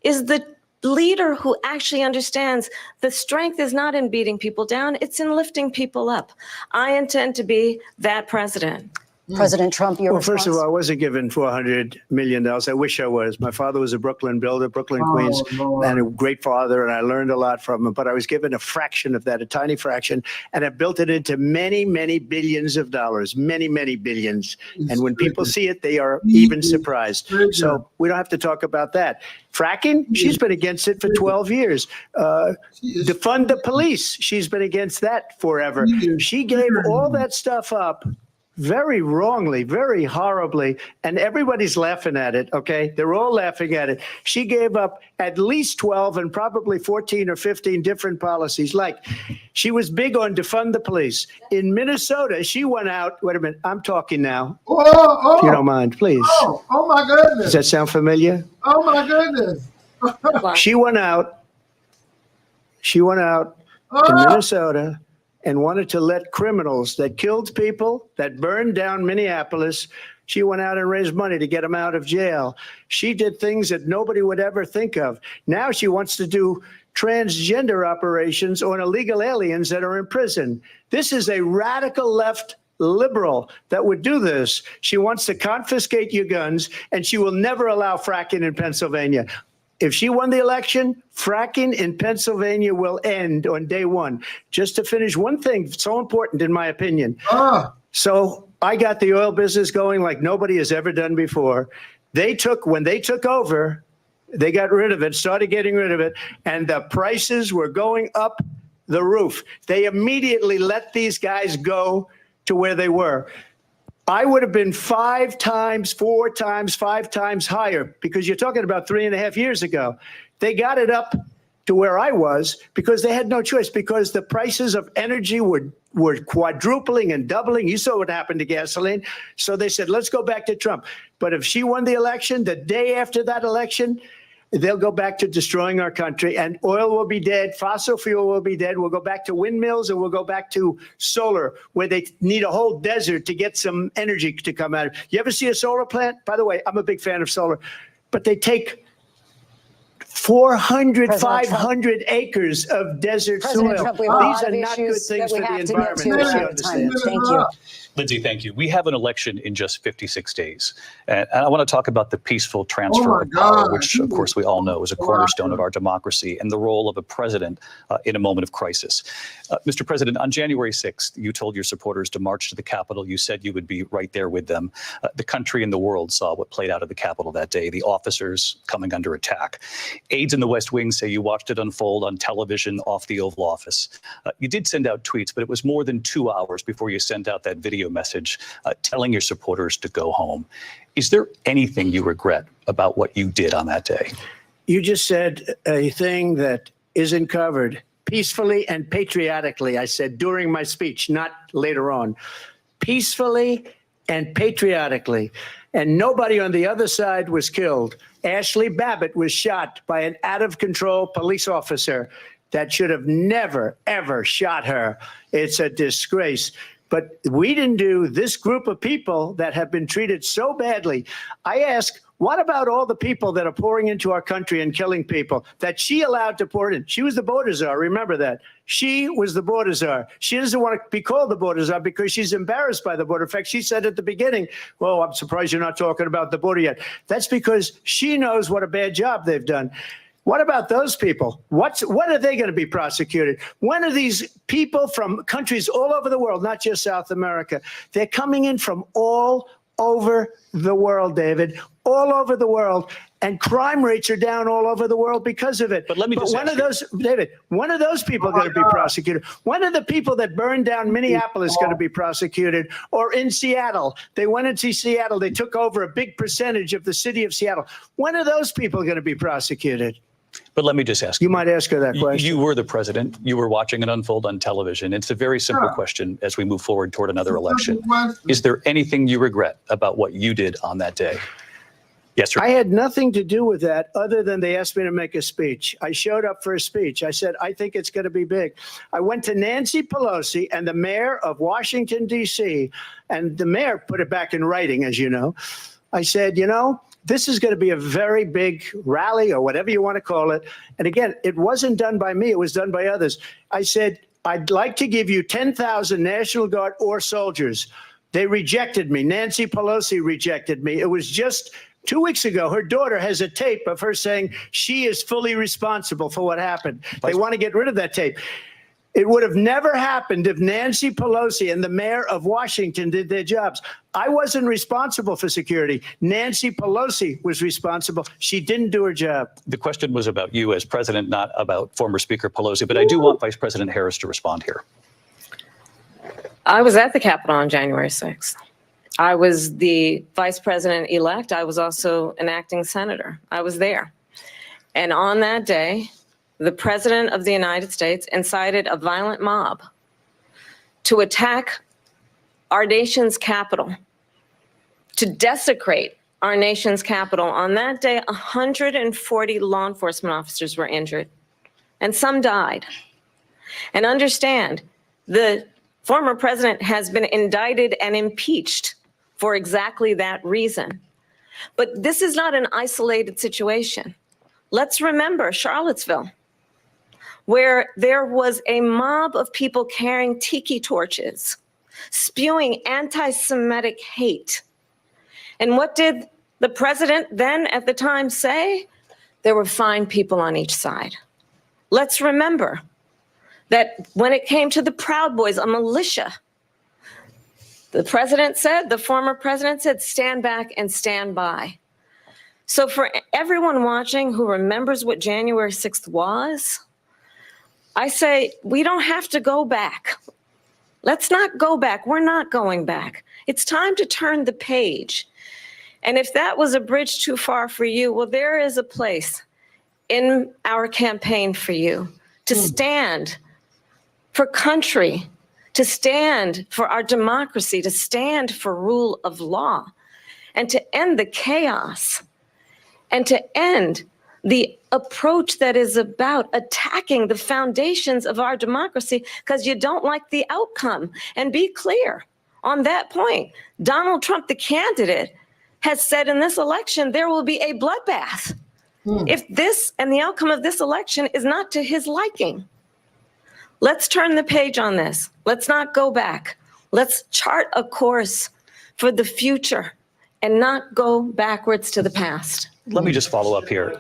is the leader who actually understands the strength is not in beating people down, it's in lifting people up. I intend to be that president. President Trump, your response? First of all, I wasn't given $400 million. I wish I was. My father was a Brooklyn builder, Brooklyn, Queens, and a great father, and I learned a lot from him. But I was given a fraction of that, a tiny fraction, and I built it into many, many billions of dollars, many, many billions. And when people see it, they are even surprised. So we don't have to talk about that. Fracking, she's been against it for 12 years. Defund the police, she's been against that forever. She gave all that stuff up very wrongly, very horribly, and everybody's laughing at it, okay? They're all laughing at it. She gave up at least 12 and probably 14 or 15 different policies. Like, she was big on defund the police. In Minnesota, she went out, wait a minute, I'm talking now. If you don't mind, please. Oh my goodness. Does that sound familiar? Oh my goodness. She went out in Minnesota and wanted to let criminals that killed people, that burned down Minneapolis, she went out and raised money to get them out of jail. She did things that nobody would ever think of. Now she wants to do transgender operations on illegal aliens that are in prison. This is a radical left liberal that would do this. She wants to confiscate your guns, and she will never allow fracking in Pennsylvania. If she won the election, fracking in Pennsylvania will end on day one. Just to finish, one thing so important in my opinion. So I got the oil business going like nobody has ever done before. When they took over, they got rid of it, started getting rid of it, and the prices were going up the roof. They immediately let these guys go to where they were. I would have been 5 times, 4 times, 5 times higher, because you're talking about 3.5 years ago. They got it up to where I was because they had no choice, because the prices of energy were quadrupling and doubling. You saw what happened to gasoline. So they said, let's go back to Trump. But if she won the election, the day after that election, they'll go back to destroying our country, and oil will be dead. Fossil fuel will be dead. We'll go back to windmills, and we'll go back to solar, where they need a whole desert to get some energy to come out of. You ever see a solar plant? By the way, I'm a big fan of solar, but they take 400, 500 acres of desert soil. Trump, These are not good things for the environment. Thank you. Lindsay, thank you. We have an election in just 56 days. And I want to talk about the peaceful transfer of power, which, of course, we all know is a cornerstone of our democracy, and the role of a president in a moment of crisis. Mr. President, on January 6th, you told your supporters to march to the Capitol. You said you would be right there with them. The country and the world saw what played out at the Capitol that day, the officers coming under attack. Aides in the West Wing say you watched it unfold on television off the Oval Office. You did send out tweets, but it was more than 2 hours before you sent out that video message telling your supporters to go home. Is there anything you regret about what you did on that day? You just said a thing that isn't covered. Peacefully and patriotically, I said during my speech, not later on. Peacefully and patriotically. And nobody on the other side was killed. Ashley Babbitt was shot by an out-of-control police officer that should have never, ever shot her. It's a disgrace. But we didn't do this group of people that have been treated so badly. I ask, what about all the people that are pouring into our country and killing people that she allowed to pour in? She was the border czar. Remember that. She was the border czar. She doesn't want to be called the border czar because she's embarrassed by the border. In fact, she said at the beginning, well, I'm surprised you're not talking about the border yet. That's because she knows what a bad job they've done. What about those people? When are they going to be prosecuted? When are these people from countries all over the world, not just South America? They're coming in from all over the world, David, all over the world. And crime rates are down all over the world because of it. But let me just when are those, David, when are those people going to be prosecuted? When are the people that burned down Minneapolis going to be prosecuted? Or in Seattle? They went into Seattle. They took over a big percentage of the city of Seattle. When are those people going to be prosecuted? But let me just ask you. Might ask her that question. You were the president. You were watching it unfold on television. It's a very simple question as we move forward toward another election. Is there anything you regret about what you did on that day? Yes, sir. I had nothing to do with that other than they asked me to make a speech. I showed up for a speech. I said, I think it's going to be big. I went to Nancy Pelosi and the mayor of Washington, D.C., and the mayor put it back in writing, as you know. I said, you know, this is going to be a very big rally or whatever you want to call it. And again, it wasn't done by me. It was done by others. I said, I'd like to give you 10,000 National Guard or soldiers. They rejected me. Nancy Pelosi rejected me. It was just 2 weeks ago, her daughter has a tape of her saying she is fully responsible for what happened. They want to get rid of that tape. It would have never happened if Nancy Pelosi and the mayor of Washington did their jobs. I wasn't responsible for security. Nancy Pelosi was responsible. She didn't do her job. The question was about you as president, not about former Speaker Pelosi, but I do want Vice President Harris to respond here. I was at the Capitol on January 6th. I was the vice president-elect. I was also an acting senator. I was there. And on that day, the president of the United States incited a violent mob to attack our nation's capital, to desecrate our nation's capital. On that day, 140 law enforcement officers were injured, and some died. And understand, the former president has been indicted and impeached for exactly that reason. But this is not an isolated situation. Let's remember Charlottesville, where there was a mob of people carrying tiki torches, spewing anti-Semitic hate. And what did the president then at the time say? There were fine people on each side. Let's remember that when it came to the Proud Boys, a militia, the president said, the former president said, stand back and stand by. So for everyone watching who remembers what January 6th was, I say, we don't have to go back. Let's not go back. We're not going back. It's time to turn the page. And if that was a bridge too far for you, well, there is a place in our campaign for you to stand for country, to stand for our democracy, to stand for rule of law, and to end the chaos, and to end the approach that is about attacking the foundations of our democracy because you don't like the outcome. And be clear on that point. Donald Trump, the candidate, has said in this election there will be a bloodbath if this and the outcome of this election is not to his liking. Let's turn the page on this. Let's not go back. Let's chart a course for the future and not go backwards to the past. Let me just follow up here.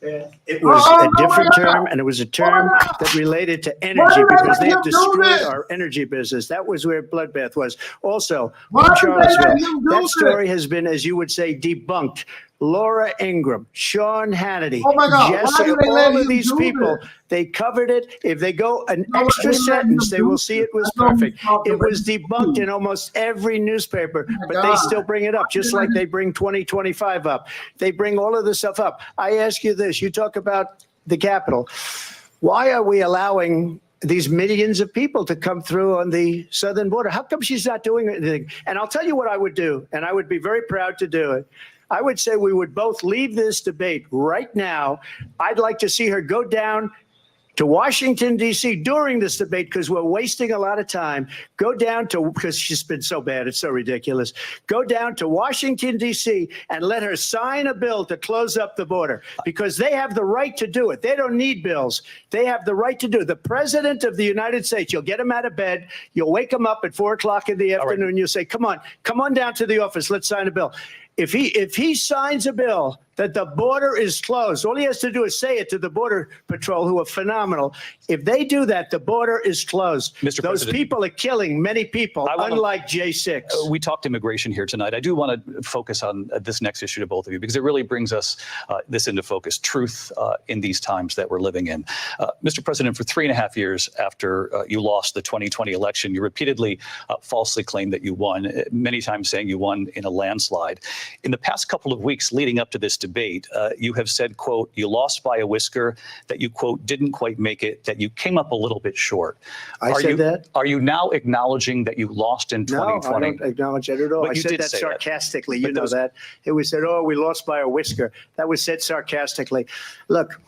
It was a different term, and it was a term that related to energy because they have destroyed our energy business. That was where bloodbath was. Also, in Charlottesville, that story has been, as you would say, debunked. Laura Ingraham, Sean Hannity, Jessica, all of these people, they covered it. If they go an extra sentence, they will see it was perfect. It was debunked in almost every newspaper, but they still bring it up, just like they bring 2025 up. They bring all of this stuff up. I ask you this, you talk about the Capitol. Why are we allowing these millions of people to come through on the southern border? How come she's not doing anything? And I'll tell you what I would do, and I would be very proud to do it. I would say we would both leave this debate right now. I'd like to see her go down to Washington, D.C. during this debate because we're wasting a lot of time. Go down to, because she's been so bad, it's so ridiculous. Go down to Washington, D.C. and let her sign a bill to close up the border because they have the right to do it. They don't need bills. They have the right to do it. The president of the United States, you'll get him out of bed. You'll wake him up at 4 o'clock in the afternoon. You'll say, come on down to the office. Let's sign a bill. If he signs a bill that the border is closed, all he has to do is say it to the Border Patrol, who are phenomenal. If they do that, the border is closed. Mr. Those President, people are killing many people, unlike J6. We talked immigration here tonight. I do want to focus on this next issue to both of you because it really brings us this into focus, truth in these times that we're living in. Mr. President, for 3.5 years after you lost the 2020 election, you repeatedly falsely claimed that you won, many times saying you won in a landslide. In the past couple of weeks leading up to this debate, you have said, quote, you lost by a whisker, that you, quote, didn't quite make it, that you came up a little bit short. I said that? Are you now acknowledging that you lost in 2020? No, I don't acknowledge that at all. But I you said did that say sarcastically. that. You know that. It was said, oh, we lost by a whisker. That was said sarcastically. Look,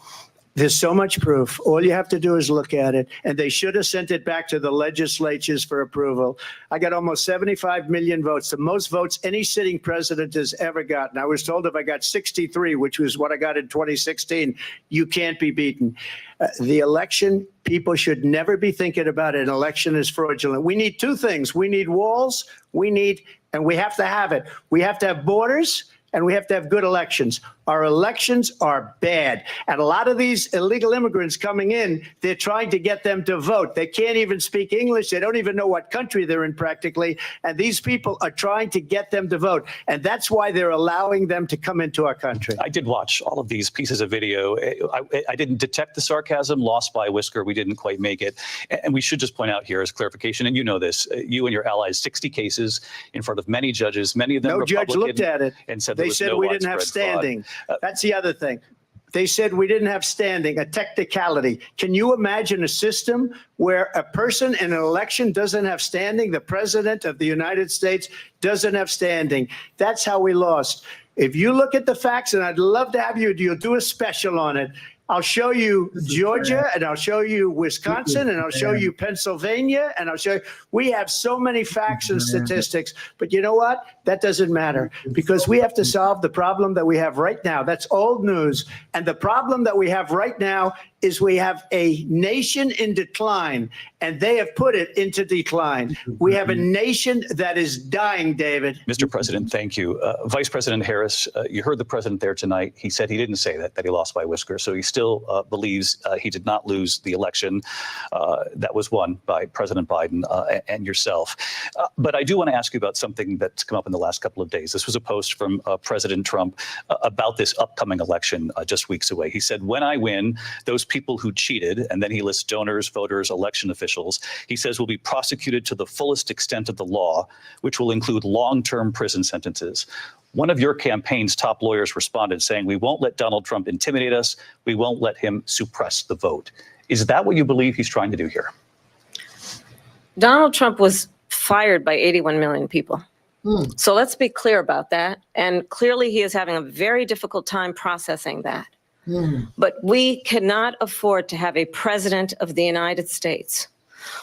there's so much proof. All you have to do is look at it. And they should have sent it back to the legislatures for approval. I got almost 75 million votes, the most votes any sitting president has ever gotten. I was told if I got 63, which was what I got in 2016, you can't be beaten. The election, people should never be thinking about an election as fraudulent. We need two things. We need walls. And we have to have it. We have to have borders. And we have to have good elections. Our elections are bad. And a lot of these illegal immigrants coming in, they're trying to get them to vote. They can't even speak English. They don't even know what country they're in practically. And these people are trying to get them to vote. And that's why they're allowing them to come into our country. I did watch all of these pieces of video. I didn't detect the sarcasm, lost by a whisker. We didn't quite make it. And we should just point out here as clarification, and you know this, you and your allies, 60 cases in front of many judges, many of them Republican. No judge looked at it. And said they said we didn't have standing. That's the other thing. They said we didn't have standing, a technicality. Can you imagine a system where a person in an election doesn't have standing? The president of the United States doesn't have standing. That's how we lost. If you look at the facts, and I'd love to have you'll do a special on it. I'll show you Georgia, and I'll show you Wisconsin, and I'll show you Pennsylvania, and I'll show you. We have so many facts and statistics, but you know what? That doesn't matter, because we have to solve the problem that we have right now. That's old news. And the problem that we have right now is we have a nation in decline, and they have put it into decline. We have a nation that is dying, David. Mr. President, thank you. Vice President Harris, you heard the president there tonight. He said he didn't say that he lost by a whisker. So he still believes he did not lose the election that was won by President Biden and yourself. But I do want to ask you about something that's come up in the last couple of days. This was a post from President Trump about this upcoming election just weeks away. He said, when I win, those people who cheated, and then he lists donors, voters, election officials, he says will be prosecuted to the fullest extent of the law, which will include long-term prison sentences. One of your campaign's top lawyers responded saying, we won't let Donald Trump intimidate us. We won't let him suppress the vote. Is that what you believe he's trying to do here? Donald Trump was fired by 81 million people. So let's be clear about that. And clearly he is having a very difficult time processing that. But we cannot afford to have a president of the United States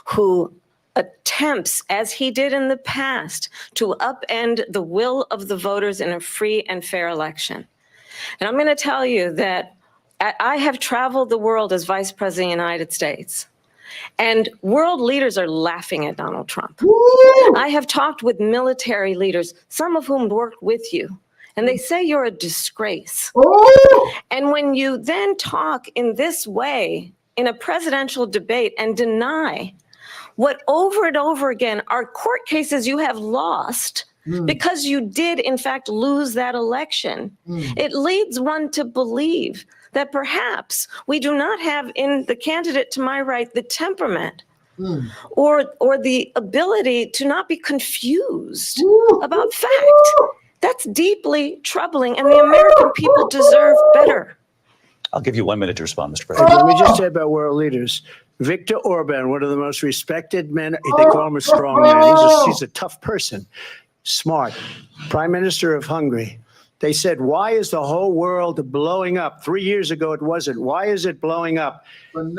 who attempts, as he did in the past, to upend the will of the voters in a free and fair election. And I'm going to tell you that I have traveled the world as vice president of the United States, and world leaders are laughing at Donald Trump. I have talked with military leaders, some of whom worked with you, and they say you're a disgrace. And when you then talk in this way in a presidential debate and deny what over and over again are court cases you have lost because you did in fact lose that election, it leads one to believe that perhaps we do not have in the candidate to my right the temperament or the ability to not be confused about fact. That's deeply troubling, and the American people deserve better. I'll give you 1 minute to respond, Mr. President. Let me just say about world leaders. Viktor Orban, one of the most respected men, they call him a strong man. He's a tough person, smart. Prime Minister of Hungary. They said, why is the whole world blowing up? 3 years ago, it wasn't. Why is it blowing up?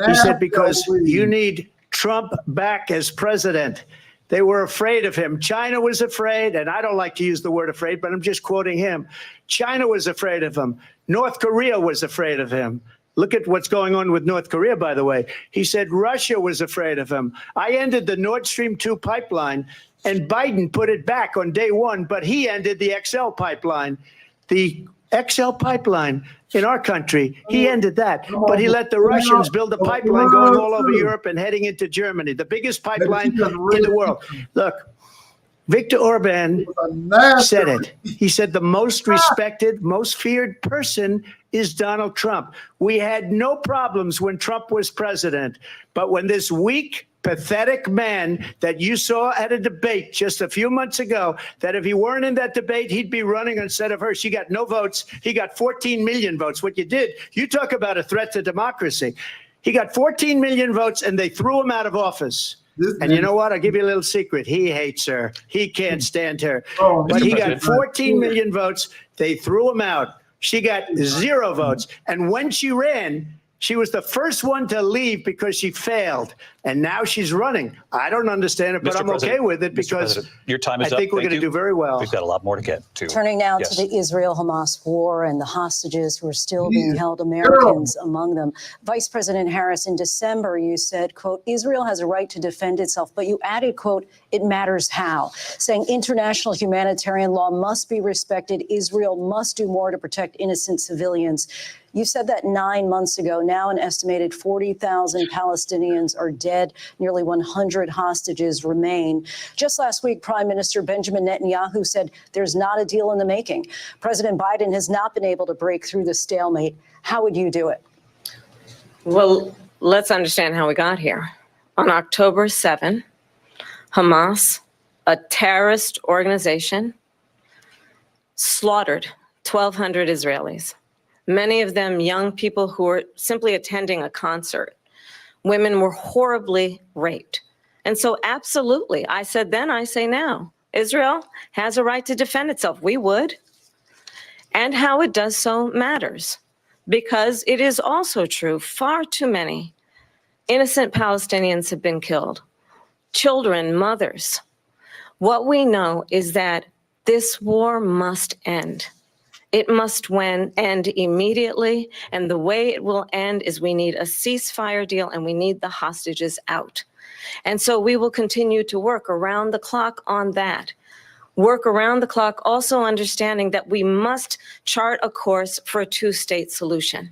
He said, because you need Trump back as president. They were afraid of him. China was afraid, and I don't like to use the word afraid, but I'm just quoting him. China was afraid of him. North Korea was afraid of him. Look at what's going on with North Korea, by the way. He said Russia was afraid of him. I ended the Nord Stream 2 pipeline, and Biden put it back on day one, but he ended the XL pipeline. The XL pipeline in our country, he ended that, but he let the Russians build a pipeline going all over Europe and heading into Germany, the biggest pipeline in the world. Look, Viktor Orban said it. He said the most respected, most feared person is Donald Trump. We had no problems when Trump was president, but when this weak, pathetic man that you saw at a debate just a few months ago, that if he weren't in that debate, he'd be running instead of her. She got no votes. He got 14 million votes. What you did, you talk about a threat to democracy. He got 14 million votes and they threw him out of office. And you know what? I'll give you a little secret. He hates her. He can't stand her. But he got 14 million votes. They threw him out. She got 0 votes. And when she ran, she was the first one to leave because she failed. And now she's running. I don't understand it, but I'm okay with it because your time is I think we're going to do very well. We've got a lot more to get to. Turning now to the Israel-Hamas war and the hostages who are still being held, Americans among them. Vice President Harris, in December, you said, quote, Israel has a right to defend itself, but you added, quote, it matters how, saying international humanitarian law must be respected. Israel must do more to protect innocent civilians. You said that 9 months ago. Now an estimated 40,000 Palestinians are dead. Nearly 100 hostages remain. Just last week, Prime Minister Benjamin Netanyahu said there's not a deal in the making. President Biden has not been able to break through the stalemate. How would you do it? Well, let's understand how we got here. On October 7, Hamas, a terrorist organization, slaughtered 1,200 Israelis. Many of them young people who were simply attending a concert. Women were horribly raped. And so absolutely, I said then, I say now, Israel has a right to defend itself. We would. And how it does so matters, because it is also true, far too many innocent Palestinians have been killed. Children, mothers. What we know is that this war must end. It must end immediately, and the way it will end is we need a ceasefire deal and we need the hostages out. And so we will continue to work around the clock on that. Work around the clock, also understanding that we must chart a course for a two-state solution.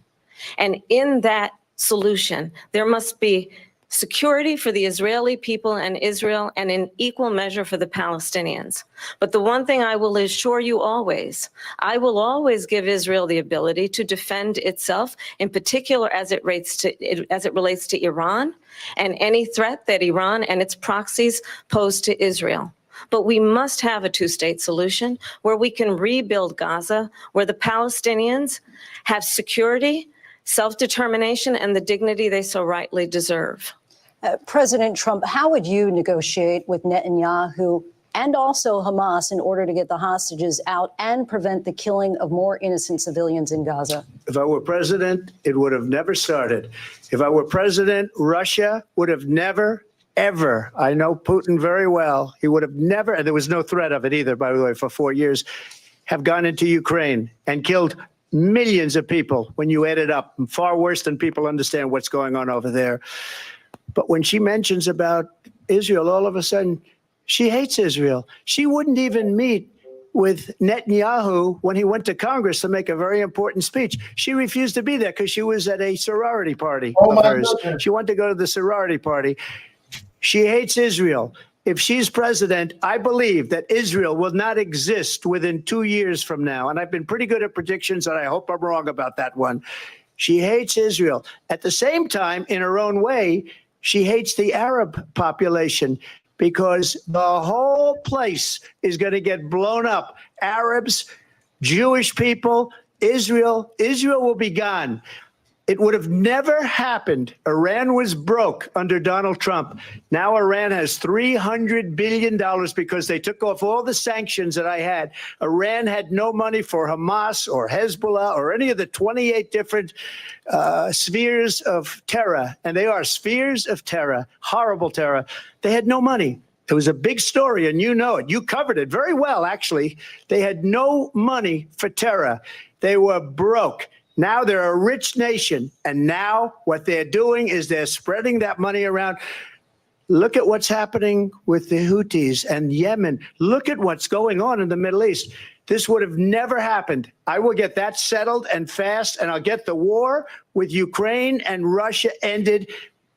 And in that solution, there must be security for the Israeli people and Israel, and in equal measure for the Palestinians. But the one thing I will assure you always, I will always give Israel the ability to defend itself, in particular as it relates to Iran and any threat that Iran and its proxies pose to Israel. But we must have a two-state solution where we can rebuild Gaza, where the Palestinians have security, self-determination, and the dignity they so rightly deserve. President Trump, how would you negotiate with Netanyahu and also Hamas in order to get the hostages out and prevent the killing of more innocent civilians in Gaza? If I were president, it would have never started. If I were president, Russia would have never, ever, I know Putin very well, he would have never, and there was no threat of it either, by the way, for 4 years, have gone into Ukraine and killed millions of people when you add it up, far worse than people understand what's going on over there. But when she mentions about Israel, all of a sudden, she hates Israel. She wouldn't even meet with Netanyahu when he went to Congress to make a very important speech. She refused to be there because she was at a sorority party of hers. She wanted to go to the sorority party. She hates Israel. If she's president, I believe that Israel will not exist within 2 years from now. And I've been pretty good at predictions, and I hope I'm wrong about that one. She hates Israel. At the same time, in her own way, she hates the Arab population because the whole place is going to get blown up. Arabs, Jewish people, Israel will be gone. It would have never happened. Iran was broke under Donald Trump. Now Iran has $300 billion because they took off all the sanctions that I had. Iran had no money for Hamas or Hezbollah or any of the 28 different spheres of terror. And they are spheres of terror, horrible terror. They had no money. It was a big story, and you know it. You covered it very well, actually. They had no money for terror. They were broke. Now they're a rich nation, and now what they're doing is they're spreading that money around. Look at what's happening with the Houthis and Yemen. Look at what's going on in the Middle East. This would have never happened. I will get that settled and fast, and I'll get the war with Ukraine and Russia ended.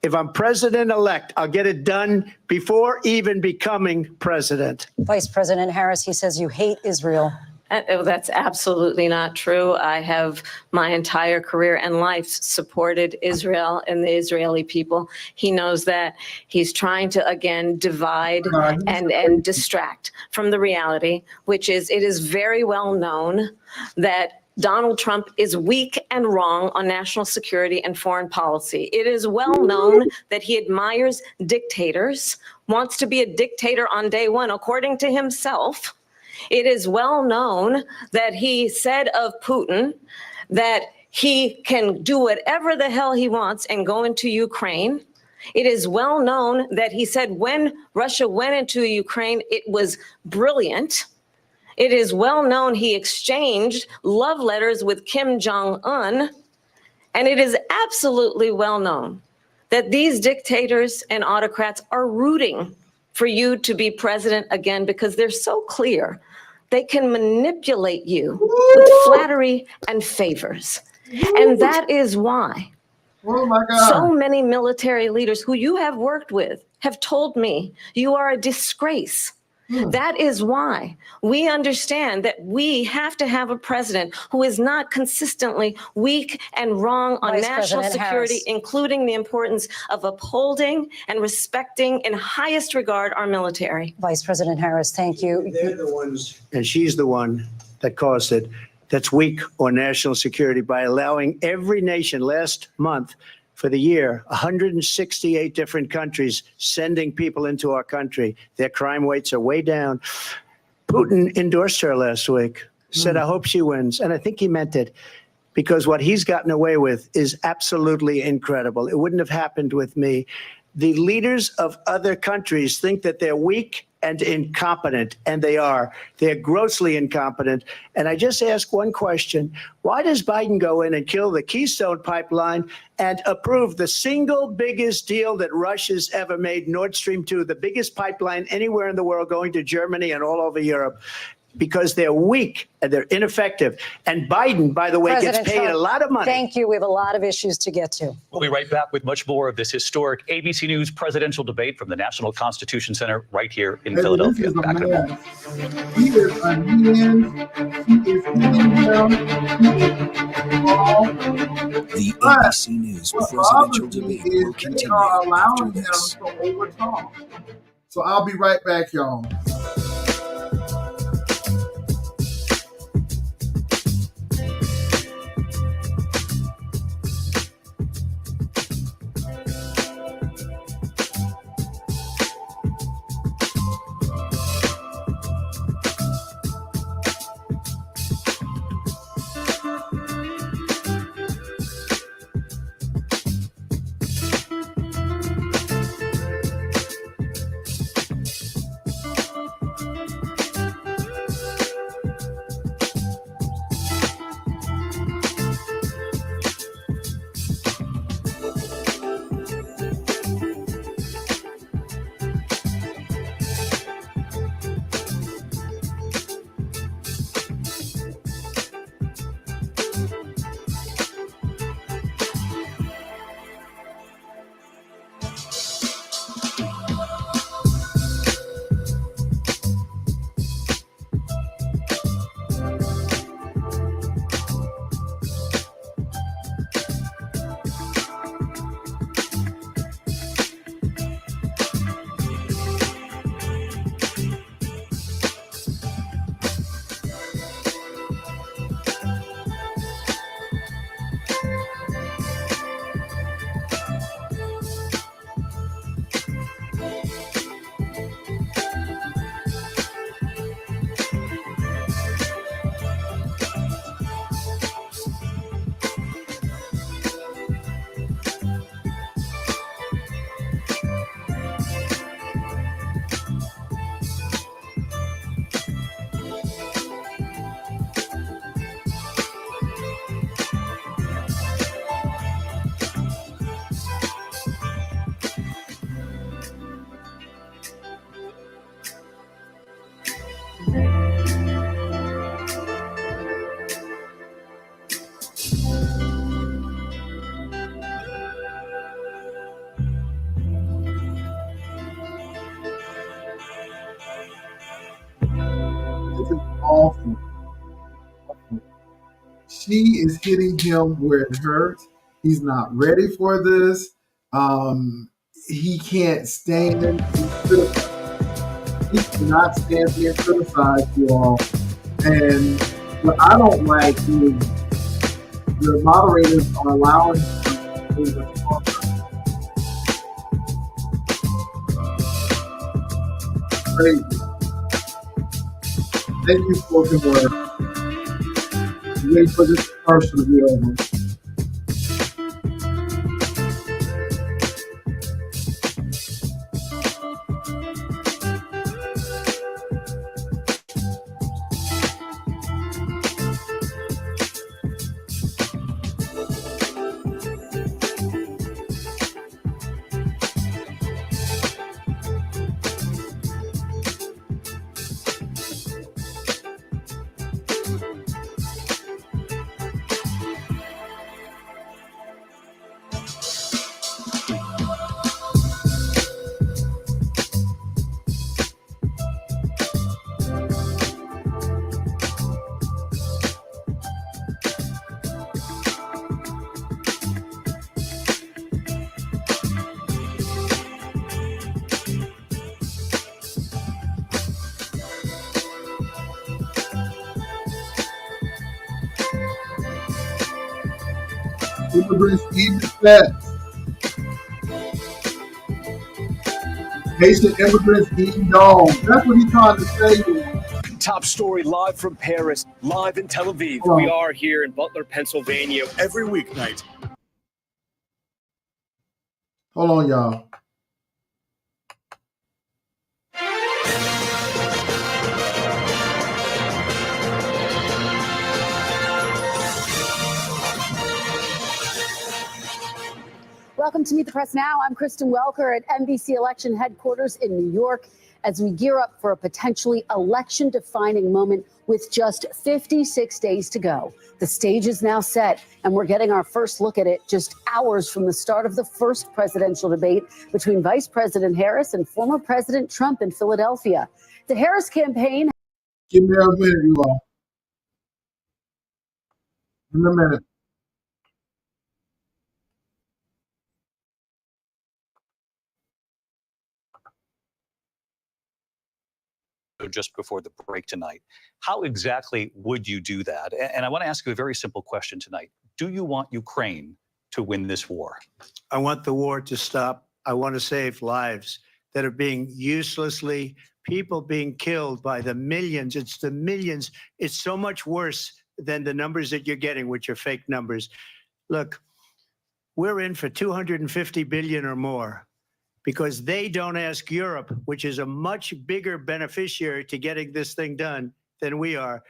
If I'm president-elect, I'll get it done before even becoming president. Vice President Harris, he says you hate Israel. That's absolutely not true. I have my entire career and life supported Israel and the Israeli people. He knows that. He's trying to, again, divide and distract from the reality, which is it is very well known that Donald Trump is weak and wrong on national security and foreign policy. It is well known that he admires dictators, wants to be a dictator on day one, according to himself. It is well known that he said of Putin that he can do whatever the hell he wants and go into Ukraine. It is well known that he said when Russia went into Ukraine, it was brilliant. It is well known he exchanged love letters with Kim Jong-un. And it is absolutely well known that these dictators and autocrats are rooting for you to be president again because they're so clear. They can manipulate you with flattery and favors. And that is why so many military leaders who you have worked with have told me you are a disgrace. That is why we understand that we have to have a president who is not consistently weak and wrong on national security, including the importance of upholding and respecting in highest regard our military. Vice President Harris, thank you. They're the ones, and she's the one that caused it, that's weak on national security by allowing every nation last month for the year, 168 different countries sending people into our country. Their crime rates are way down. Putin endorsed her last week, said, I hope she wins. And I think he meant it because what he's gotten away with is absolutely incredible. It wouldn't have happened with me. The leaders of other countries think that they're weak and incompetent, and they are. They're grossly incompetent. And I just ask one question. Why does Biden go in and kill the Keystone Pipeline and approve the single biggest deal that Russia's ever made, Nord Stream 2, the biggest pipeline anywhere in the world going to Germany and all over Europe? Because they're weak and they're ineffective. And Biden, by the way, President gets paid Trump, a lot of money. Thank you. We have a lot of issues to get to. We'll be right back with much more of this historic ABC News presidential debate from the National Constitution Center right here in Philadelphia. Back in a moment. He is unhinged. He is wrong. The ABC News presidential debate will continue after this. To overtalk. So I'll be right back, y'all. This is awful. she is hitting him where it hurts. He's not ready for this. He can't stand. He cannot stand being criticized, you all. And what I don't like is the moderators are allowing him to do this. Crazy. Thank you, spoken word. Wait for this person to be over. Immigrants need defense. Patient immigrants need dogs. That's what he's trying to say. Top story live from Paris, live in Tel Aviv. Oh. We are here in Butler, Pennsylvania every weeknight. Hold on, y'all. Welcome to Meet the Press Now. I'm Kristen Welker at NBC Election Headquarters in New York as we gear up for a potentially election-defining moment with just 56 days to go. The stage is now set, and we're getting our first look at it just hours from the start of the first presidential debate between Vice President Harris and former President Trump in Philadelphia. The Harris campaign... Give me a minute, you all. Give me a minute. Just before the break tonight. How exactly would you do that? And I want to ask you a very simple question tonight. Do you want Ukraine to win this war? I want the war to stop. I want to save lives that are being uselessly, people being killed by the millions. It's the millions. It's so much worse than the numbers that you're getting, which are fake numbers. Look, we're in for 250 billion or more, because they don't ask Europe, which is a much bigger beneficiary to getting this thing done than we are.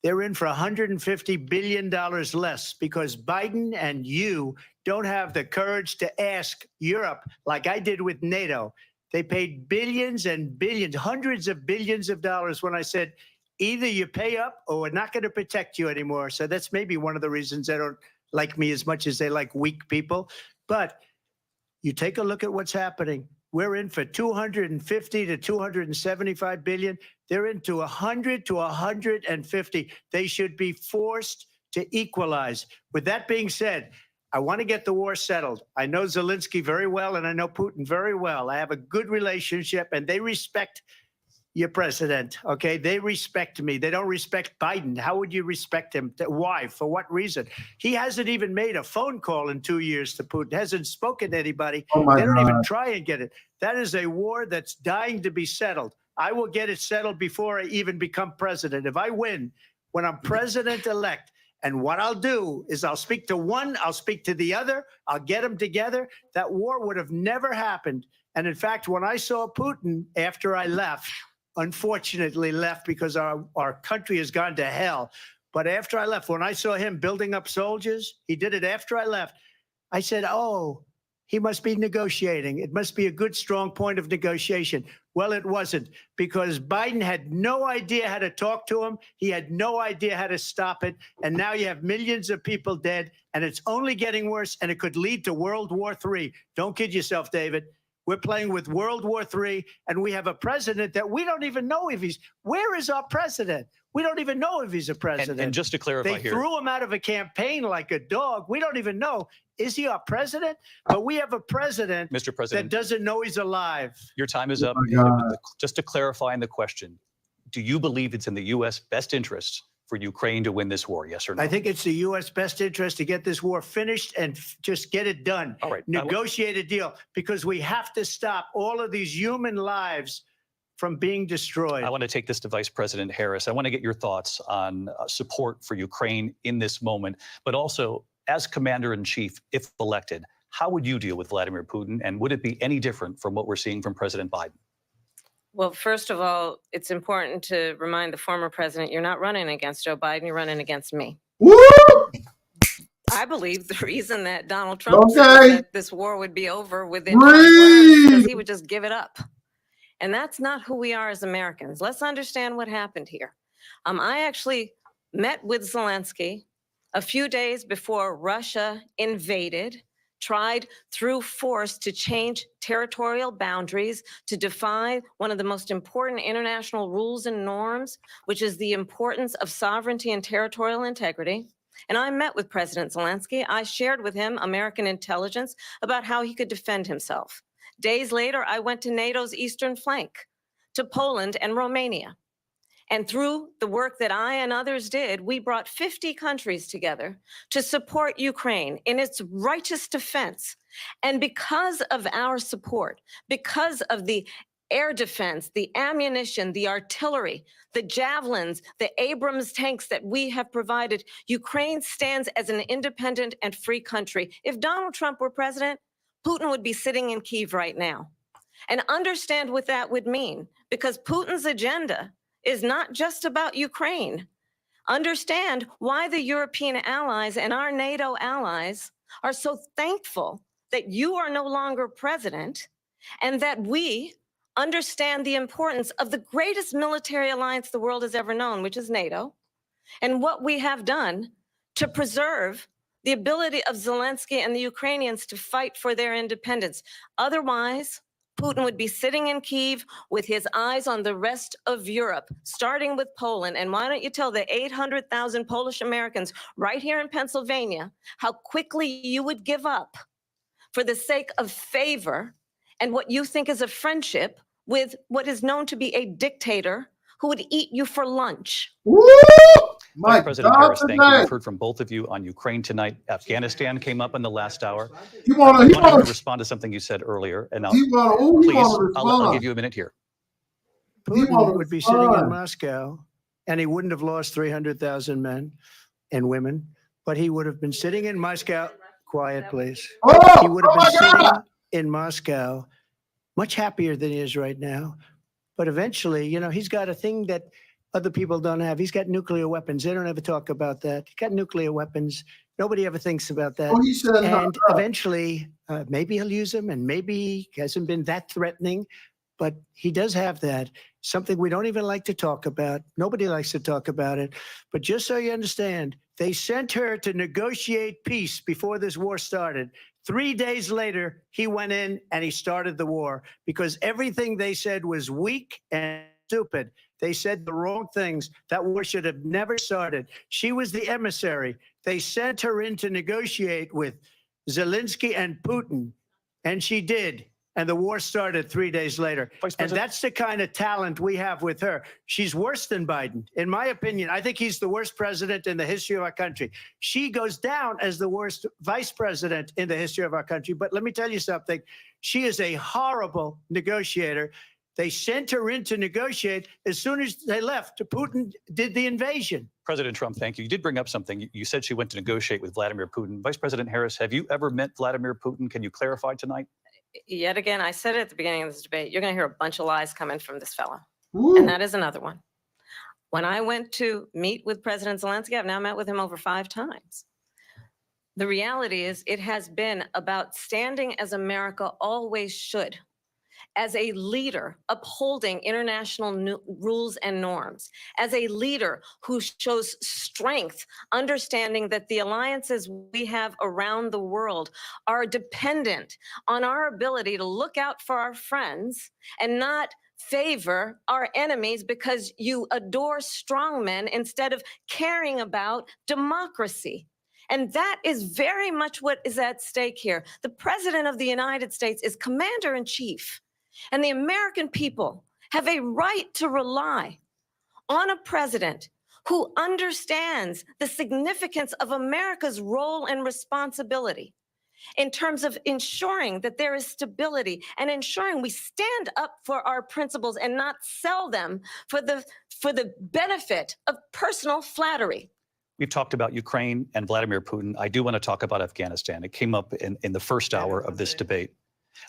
They're in for $150 billion less because Biden and you don't have the courage to ask Europe like I did with NATO. They paid billions and billions, hundreds of billions of dollars when I said, either you pay up or we're not going to protect you anymore. So that's maybe one of the reasons they don't like me as much as they like weak people. But you take a look at what's happening. We're in for 250 to 275 billion. They're into 100 to 150. They should be forced to equalize. With that being said, I want to get the war settled. I know Zelensky very well, and I know Putin very well. I have a good relationship, and they respect your president, okay? They respect me. They don't respect Biden. How would you respect him? Why? For what reason? He hasn't even made a phone call in 2 years to Putin, hasn't spoken to anybody. Oh my They don't even God. try and get it. That is a war that's dying to be settled. I will get it settled before I even become president. If I win, when I'm president-elect, and what I'll do is I'll speak to one, I'll speak to the other, I'll get them together. That war would have never happened. And in fact, when I saw Putin after I left, unfortunately left because our country has gone to hell. But after I left, when I saw him building up soldiers, he did it after I left. I said, oh, he must be negotiating. It must be a good, strong point of negotiation. Well, it wasn't, because Biden had no idea how to talk to him. He had no idea how to stop it. And now you have millions of people dead, and it's only getting worse, and it could lead to World War III. Don't kid yourself, David. We're playing with World War III, and we have a president that we don't even know if where is our president? We don't even know if he's a president. And just to clarify they here, threw him out of a campaign like a dog. We don't even know. Is he our president? But we have a president, Mr. President, that doesn't know he's alive. your time is up. Just to clarify in the question, do you believe it's in the U.S. best interests for Ukraine to win this war? Yes or no? I think it's the U.S. best interest to get this war finished and just get it done. All right. Negotiate a deal, because we have to stop all of these human lives from being destroyed. I want to take this to Vice President Harris. I want to get your thoughts on support for Ukraine in this moment, but also as Commander-in-Chief, if elected, how would you deal with Vladimir Putin, and would it be any different from what we're seeing from President Biden? Well, first of all, it's important to remind the former president, you're not running against Joe Biden, you're running against me. Woo! I believe the reason that Donald Trump said that this war would be over within 24 hours is because he would just give it up. And that's not who we are as Americans. Let's understand what happened here. I actually met with Zelensky a few days before Russia invaded, tried through force to change territorial boundaries, to defy one of the most important international rules and norms, which is the importance of sovereignty and territorial integrity. And I met with President Zelensky. I shared with him American intelligence about how he could defend himself. Days later, I went to NATO's eastern flank, to Poland and Romania. And through the work that I and others did, we brought 50 countries together to support Ukraine in its righteous defense. And because of our support, because of the air defense, the ammunition, the artillery, the javelins, the Abrams tanks that we have provided, Ukraine stands as an independent and free country. If Donald Trump were president, Putin would be sitting in Kyiv right now. And understand what that would mean, because Putin's agenda is not just about Ukraine. Understand why the European allies and our NATO allies are so thankful that you are no longer president, and that we understand the importance of the greatest military alliance the world has ever known, which is NATO, and what we have done to preserve the ability of Zelensky and the Ukrainians to fight for their independence. Otherwise, Putin would be sitting in Kyiv with his eyes on the rest of Europe, starting with Poland. And why don't you tell the 800,000 Polish Americans right here in Pennsylvania how quickly you would give up for the sake of favor and what you think is a friendship with what is known to be a dictator who would eat you for lunch. Vice President Harris, thank you. We've heard from both of you on Ukraine tonight. Afghanistan came up in the last hour. I want to respond to something you said earlier, and I'll give you a minute here. Putin would be sitting in Moscow, and he wouldn't have lost 300,000 men and women, but he would have been sitting in Moscow. Quiet, please. He would have been sitting in Moscow, much happier than he is right now. But eventually, you know, he's got a thing that other people don't have. He's got nuclear weapons. They don't ever talk about that. He's got nuclear weapons. Nobody ever thinks about that. And eventually, maybe he'll use them, and maybe he hasn't been that threatening, but he does have that. Something we don't even like to talk about. Nobody likes to talk about it. But just so you understand, they sent her to negotiate peace before this war started. 3 days later, he went in and he started the war, because everything they said was weak and stupid. They said the wrong things. That war should have never started. She was the emissary. They sent her in to negotiate with Zelensky and Putin, and she did. And the war started 3 days later. And that's the kind of talent we have with her. She's worse than Biden. In my opinion, I think he's the worst president in the history of our country. She goes down as the worst vice president in the history of our country. But let me tell you something. She is a horrible negotiator. They sent her in to negotiate. As soon as they left, Putin did the invasion. President Trump, thank you. You did bring up something. You said she went to negotiate with Vladimir Putin. Vice President Harris, have you ever met Vladimir Putin? Can you clarify tonight? Yet again, I said it at the beginning of this debate, you're going to hear a bunch of lies coming from this fellow. And that is another one. When I went to meet with President Zelensky, I've now met with him over 5 times. The reality is it has been about standing as America always should, as a leader upholding international rules and norms, as a leader who shows strength, understanding that the alliances we have around the world are dependent on our ability to look out for our friends and not favor our enemies because you adore strongmen instead of caring about democracy. And that is very much what is at stake here. The President of the United States is commander-in-chief, and the American people have a right to rely on a president who understands the significance of America's role and responsibility in terms of ensuring that there is stability and ensuring we stand up for our principles and not sell them for the benefit of personal flattery. We've talked about Ukraine and Vladimir Putin. I do want to talk about Afghanistan. It came up in the first hour of this debate.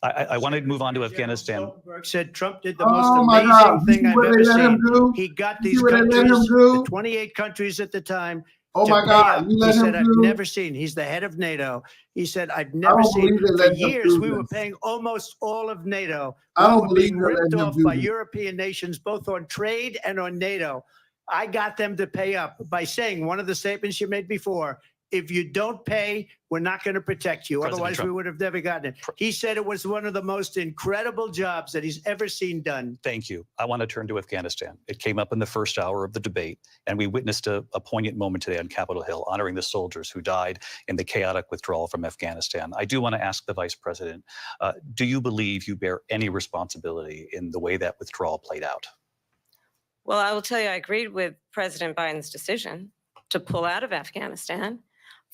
I want to move on to Afghanistan. Stoltenberg said Trump did the most amazing thing I've ever seen. He got these countries, the 28 countries at the time. Oh my God! He said, "I've never seen." He's the head of NATO. He said, "I've never seen." For years, we were paying almost all of NATO. We were being ripped off by European nations, both on trade and on NATO. I got them to pay up by saying one of the statements you made before: if you don't pay, we're not going to protect you. Otherwise, we would have never gotten it. He said it was one of the most incredible jobs that he's ever seen done. Thank you. I want to turn to Afghanistan. It came up in the first hour of the debate, and we witnessed a poignant moment today on Capitol Hill, honoring the soldiers who died in the chaotic withdrawal from Afghanistan. I do want to ask the Vice President, do you believe you bear any responsibility in the way that withdrawal played out? Well, I will tell you, I agreed with President Biden's decision to pull out of Afghanistan.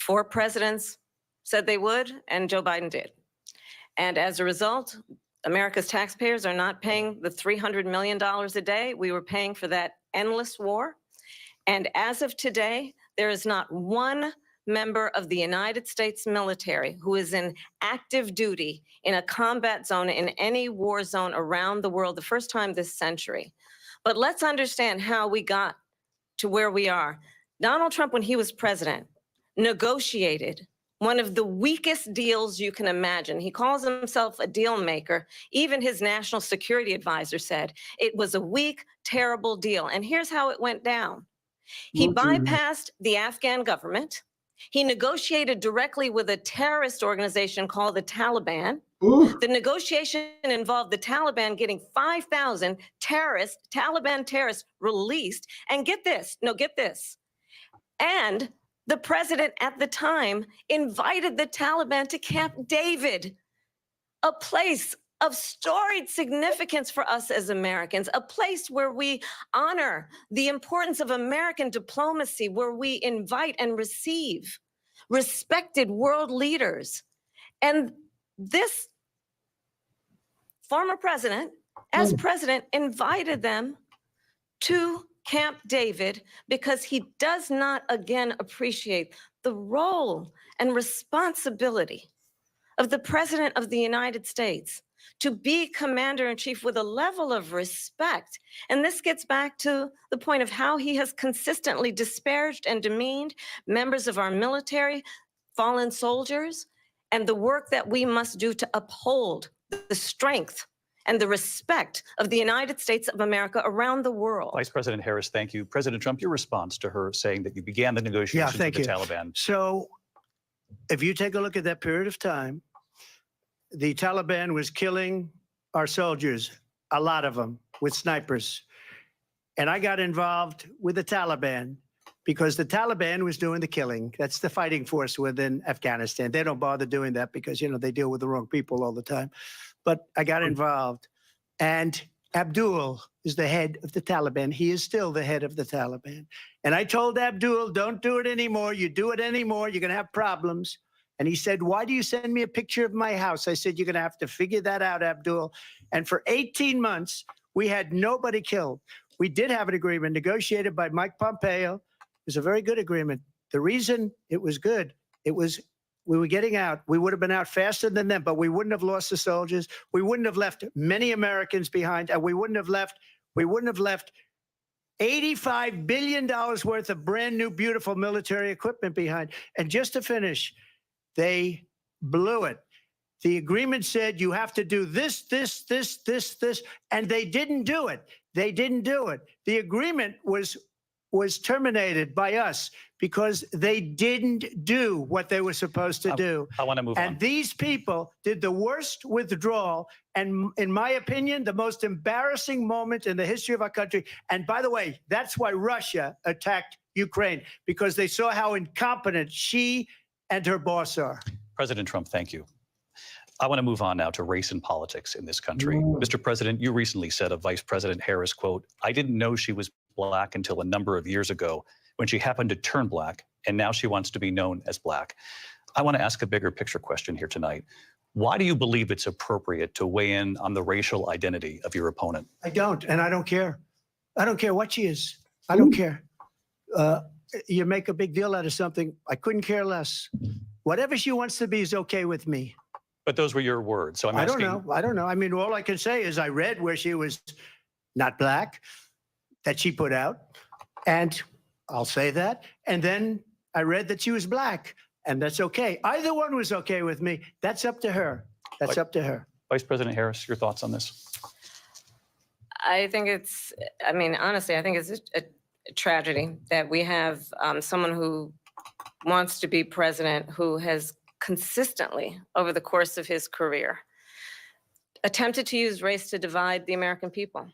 4 presidents said they would, and Joe Biden did. And as a result, America's taxpayers are not paying the $300 million a day we were paying for that endless war. And as of today, there is not one member of the United States military who is in active duty in a combat zone in any war zone around the world, the first time this century. But let's understand how we got to where we are. Donald Trump, when he was president, negotiated one of the weakest deals you can imagine. He calls himself a deal maker. Even his national security advisor said it was a weak, terrible deal. And here's how it went down. He bypassed the Afghan government. He negotiated directly with a terrorist organization called the Taliban. Ooh. The negotiation involved the Taliban getting 5,000 Taliban terrorists released. And get this, and the president at the time invited the Taliban to Camp David, a place of storied significance for us as Americans, a place where we honor the importance of American diplomacy, where we invite and receive respected world leaders. And this former president, as president, invited them to Camp David because he does not, again, appreciate the role and responsibility of the President of the United States to be commander-in-chief with a level of respect. And this gets back to the point of how he has consistently disparaged and demeaned members of our military, fallen soldiers, and the work that we must do to uphold the strength and the respect of the United States of America around the world. Vice President Harris, thank you. President Trump, your response to her saying that you began the negotiations with the Taliban. So if you take a look at that period of time, the Taliban was killing our soldiers, a lot of them, with snipers. And I got involved with the Taliban because the Taliban was doing the killing. That's the fighting force within Afghanistan. They don't bother doing that because, you know, they deal with the wrong people all the time. But I got involved. And Abdul is the head of the Taliban. He is still the head of the Taliban. And I told Abdul, don't do it anymore. You do it anymore, you're going to have problems. And he said, why do you send me a picture of my house? I said, you're going to have to figure that out, Abdul. And for 18 months, we had nobody killed. We did have an agreement negotiated by Mike Pompeo. It was a very good agreement. The reason it was good, it was we were getting out. We would have been out faster than them, but we wouldn't have lost the soldiers. We wouldn't have left many Americans behind, and we wouldn't have left $85 billion worth of brand new, beautiful military equipment behind. And just to finish, they blew it. The agreement said you have to do this, this, this, this, this, and they didn't do it. They didn't do it. The agreement was terminated by us because they didn't do what they were supposed to do. I want to move on. And these people did the worst withdrawal, and in my opinion, the most embarrassing moment in the history of our country. And by the way, that's why Russia attacked Ukraine, because they saw how incompetent she and her boss are. President Trump, thank you. I want to move on now to race and politics in this country. Mr. President, you recently said of Vice President Harris, quote, "I didn't know she was Black until a number of years ago when she happened to turn Black, and now she wants to be known as Black." I want to ask a bigger picture question here tonight. Why do you believe it's appropriate to weigh in on the racial identity of your opponent? I don't, and I don't care. I don't care what she is. I don't care. You make a big deal out of something. I couldn't care less. Whatever she wants to be is okay with me. But those were your words. So I'm asking. I don't know. I mean, all I can say is I read where she was not Black, that she put out, and I'll say that. And then I read that she was Black, and that's okay. Either one was okay with me. That's up to her. That's up to her. Vice President Harris, your thoughts on this? I think it's, I mean, honestly, I think it's a tragedy that we have someone who wants to be president who has consistently, over the course of his career, attempted to use race to divide the American people.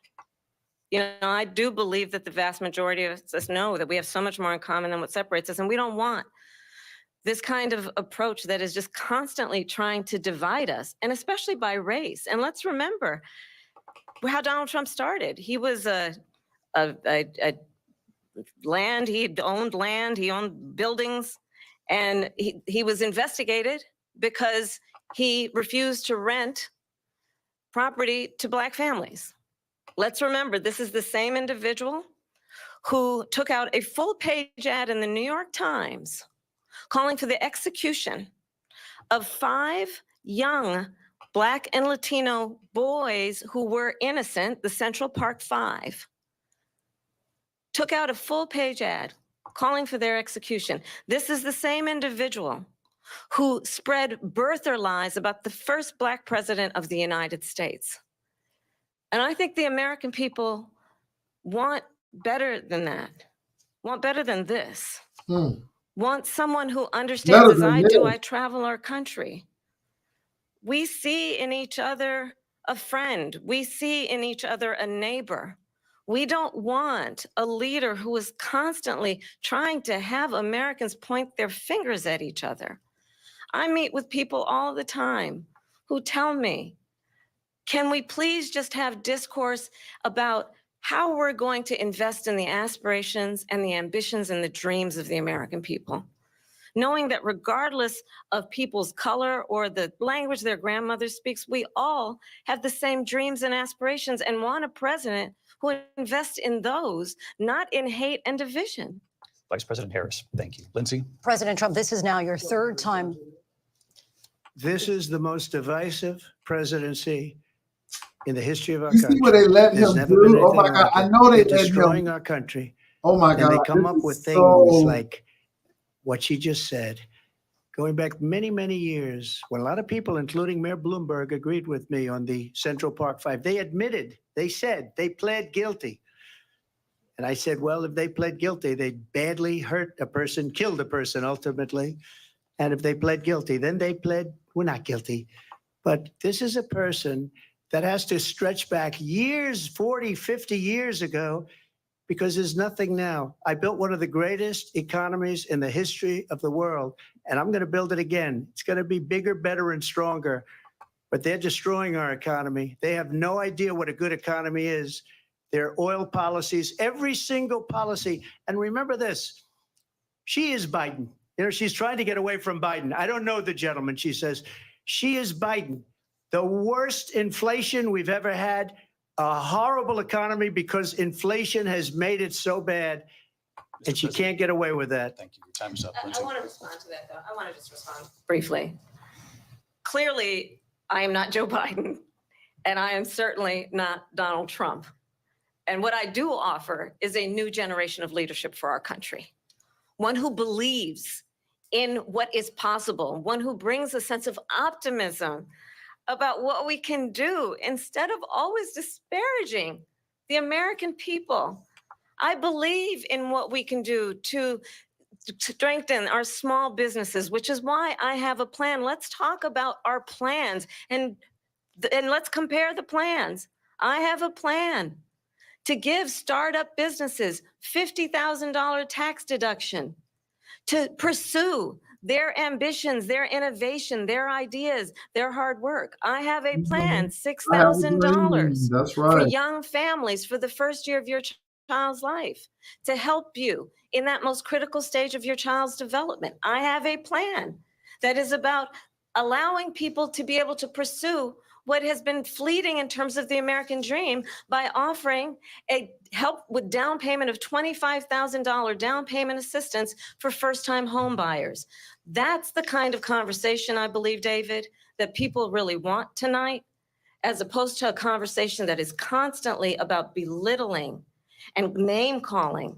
You know, I do believe that the vast majority of us know that we have so much more in common than what separates us, and we don't want this kind of approach that is just constantly trying to divide us, and especially by race. And let's remember how Donald Trump started. He was land, he owned buildings, and he was investigated because he refused to rent property to Black families. Let's remember, this is the same individual who took out a full-page ad in the New York Times calling for the execution of 5 young Black and Latino boys who were innocent, the Central Park 5. Took out a full-page ad calling for their execution. This is the same individual who spread birther lies about the first Black president of the United States. And I think the American people want better than that, want better than this, want someone who understands, as I do, I travel our country. We see in each other a friend. We see in each other a neighbor. We don't want a leader who is constantly trying to have Americans point their fingers at each other. I meet with people all the time who tell me, can we please just have discourse about how we're going to invest in the aspirations and the ambitions and the dreams of the American people? Knowing that regardless of people's color or the language their grandmother speaks, we all have the same dreams and aspirations and want a president who invests in those, not in hate and division. Vice President Harris, thank you. Lindsay? President Trump, this is now your 3rd time. This is the most divisive presidency in the history of our You country. see what they let There's him never been do? Oh anything my God! like I it. know they They're let destroying him. our country. Oh my And God! they come this up with is things so- like what she just said. Going back many, many years, when a lot of people, including Mayor Bloomberg, agreed with me on the Central Park 5, they admitted, they said, they pled guilty. And I said, well, if they pled guilty, they badly hurt a person, killed a person ultimately. And if they pled guilty, then they pled, we're not guilty. But this is a person that has to stretch back years, 40, 50 years ago, because there's nothing now. I built one of the greatest economies in the history of the world, and I'm going to build it again. It's going to be bigger, better, and stronger. But they're destroying our economy. They have no idea what a good economy is. Their oil policies, every single policy. And remember this, she is Biden. You know, she's trying to get away from Biden. I don't know the gentleman, she says. She is Biden. The worst inflation we've ever had, a horrible economy because inflation has made it so bad, and she can't get away with that. Thank you. Your time's up. I want to respond to that, though. I want to just respond briefly. Clearly, I am not Joe Biden, and I am certainly not Donald Trump. And what I do offer is a new generation of leadership for our country, one who believes in what is possible, one who brings a sense of optimism about what we can do instead of always disparaging the American people. I believe in what we can do to strengthen our small businesses, which is why I have a plan. Let's talk about our plans and let's compare the plans. I have a plan to give startup businesses $50,000 tax deduction to pursue their ambitions, their innovation, their ideas, their hard work. I have a plan, $6,000 That's for right. young families for the first year of your child's life to help you in that most critical stage of your child's development. I have a plan that is about allowing people to be able to pursue what has been fleeting in terms of the American dream by offering a help with down payment of $25,000 down payment assistance for first-time home buyers. That's the kind of conversation, I believe, David, that people really want tonight, as opposed to a conversation that is constantly about belittling and name calling.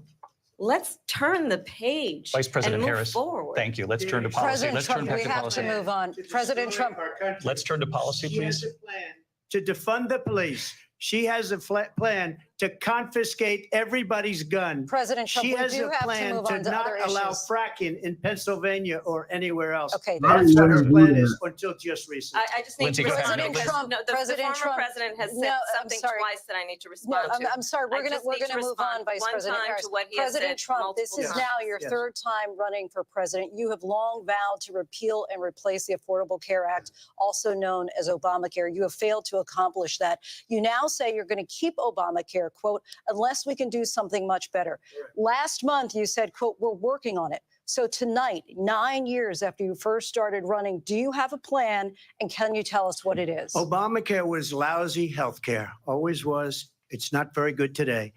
Let's turn the page. Vice President and move Harris, forward. thank you. Let's turn to policy. President Let's Trump, turn back we to have policy. to move on. President Trump. Let's turn to policy, She has please. a plan to defund the police. She has a plan to confiscate everybody's gun. President Trump, she we has do a have to plan move to on to not other allow issues. fracking in Pennsylvania or anywhere else. Okay, That's what her plan is until just recently. I just need Lindsay, to go ahead. respond President because Trump, no, the President former Trump. president has said No, I'm something sorry. twice that I need to No, respond to. I'm sorry. We're I gonna just need to move respond on, Vice one President time Harris. to what he has President said Trump, this multiple is times. now your Yes. third time running for president. You have long vowed to repeal and replace the Affordable Care Act, also known as Obamacare. You have failed to accomplish that. You now say you're going to keep Obamacare, quote, unless we can do something much better. Last month, you said, quote, we're working on it. So tonight, 9 years after you first started running, do you have a plan? And can you tell us what it is? Obamacare was lousy health care, always was. It's not very good today.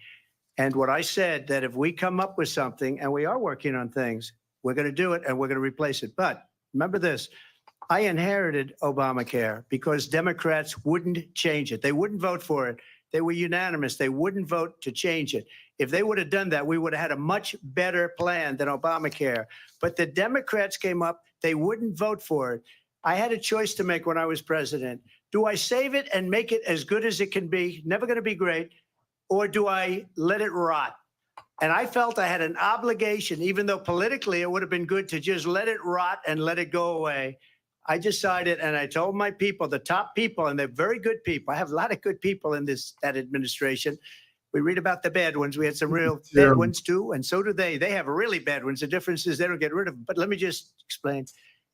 And what I said, that if we come up with something, and we are working on things, we're going to do it and we're going to replace it. But remember this, I inherited Obamacare because Democrats wouldn't change it. They wouldn't vote for it. They were unanimous. They wouldn't vote to change it. If they would have done that, we would have had a much better plan than Obamacare. But the Democrats came up. They wouldn't vote for it. I had a choice to make when I was president. Do I save it and make it as good as it can be, never going to be great, or do I let it rot? And I felt I had an obligation, even though politically it would have been good to just let it rot and let it go away. I decided, and I told my people, the top people, and they're very good people. I have a lot of good people in that administration. We read about the bad ones. We had some real bad ones too, and so do they. They have really bad ones. The difference is they don't get rid of them. But let me just explain.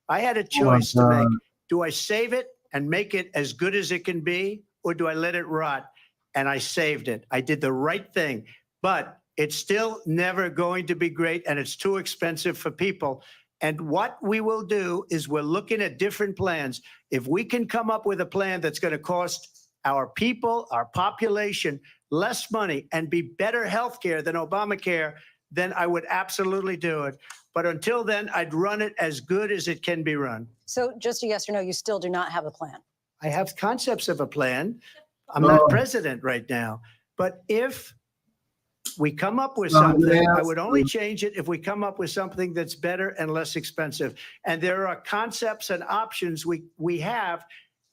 I had a choice to make. Do I save it and make it as good as it can be, or do I let it rot? And I saved it. I did the right thing. But it's still never going to be great, and it's too expensive for people. And what we will do is we're looking at different plans. If we can come up with a plan that's going to cost our people, our population, less money and be better health care than Obamacare, then I would absolutely do it. But until then, I'd run it as good as it can be run. So just a yes or no, you still do not have a plan. I have concepts of a plan. I'm not president right now. But if we come up with something, I would only change it if we come up with something that's better and less expensive. And there are concepts and options we have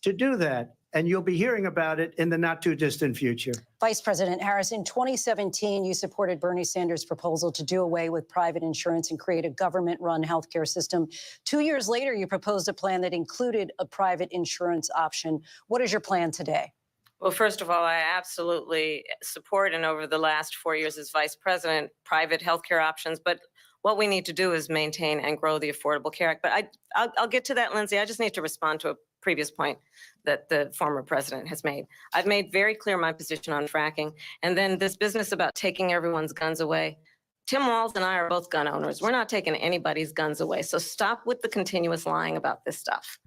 to do that. And you'll be hearing about it in the not too distant future. Vice President Harris, in 2017, you supported Bernie Sanders' proposal to do away with private insurance and create a government-run healthcare system. 2 years later, you proposed a plan that included a private insurance option. What is your plan today? Well, first of all, I absolutely support, and over the last 4 years as vice president, private healthcare options. But what we need to do is maintain and grow the Affordable Care Act. But I'll get to that, Lindsay. I just need to respond to a previous point that the former president has made. I've made very clear my position on fracking. And then this business about taking everyone's guns away. Tim Walz and I are both gun owners. We're not taking anybody's guns away. So stop with the continuous lying about this stuff.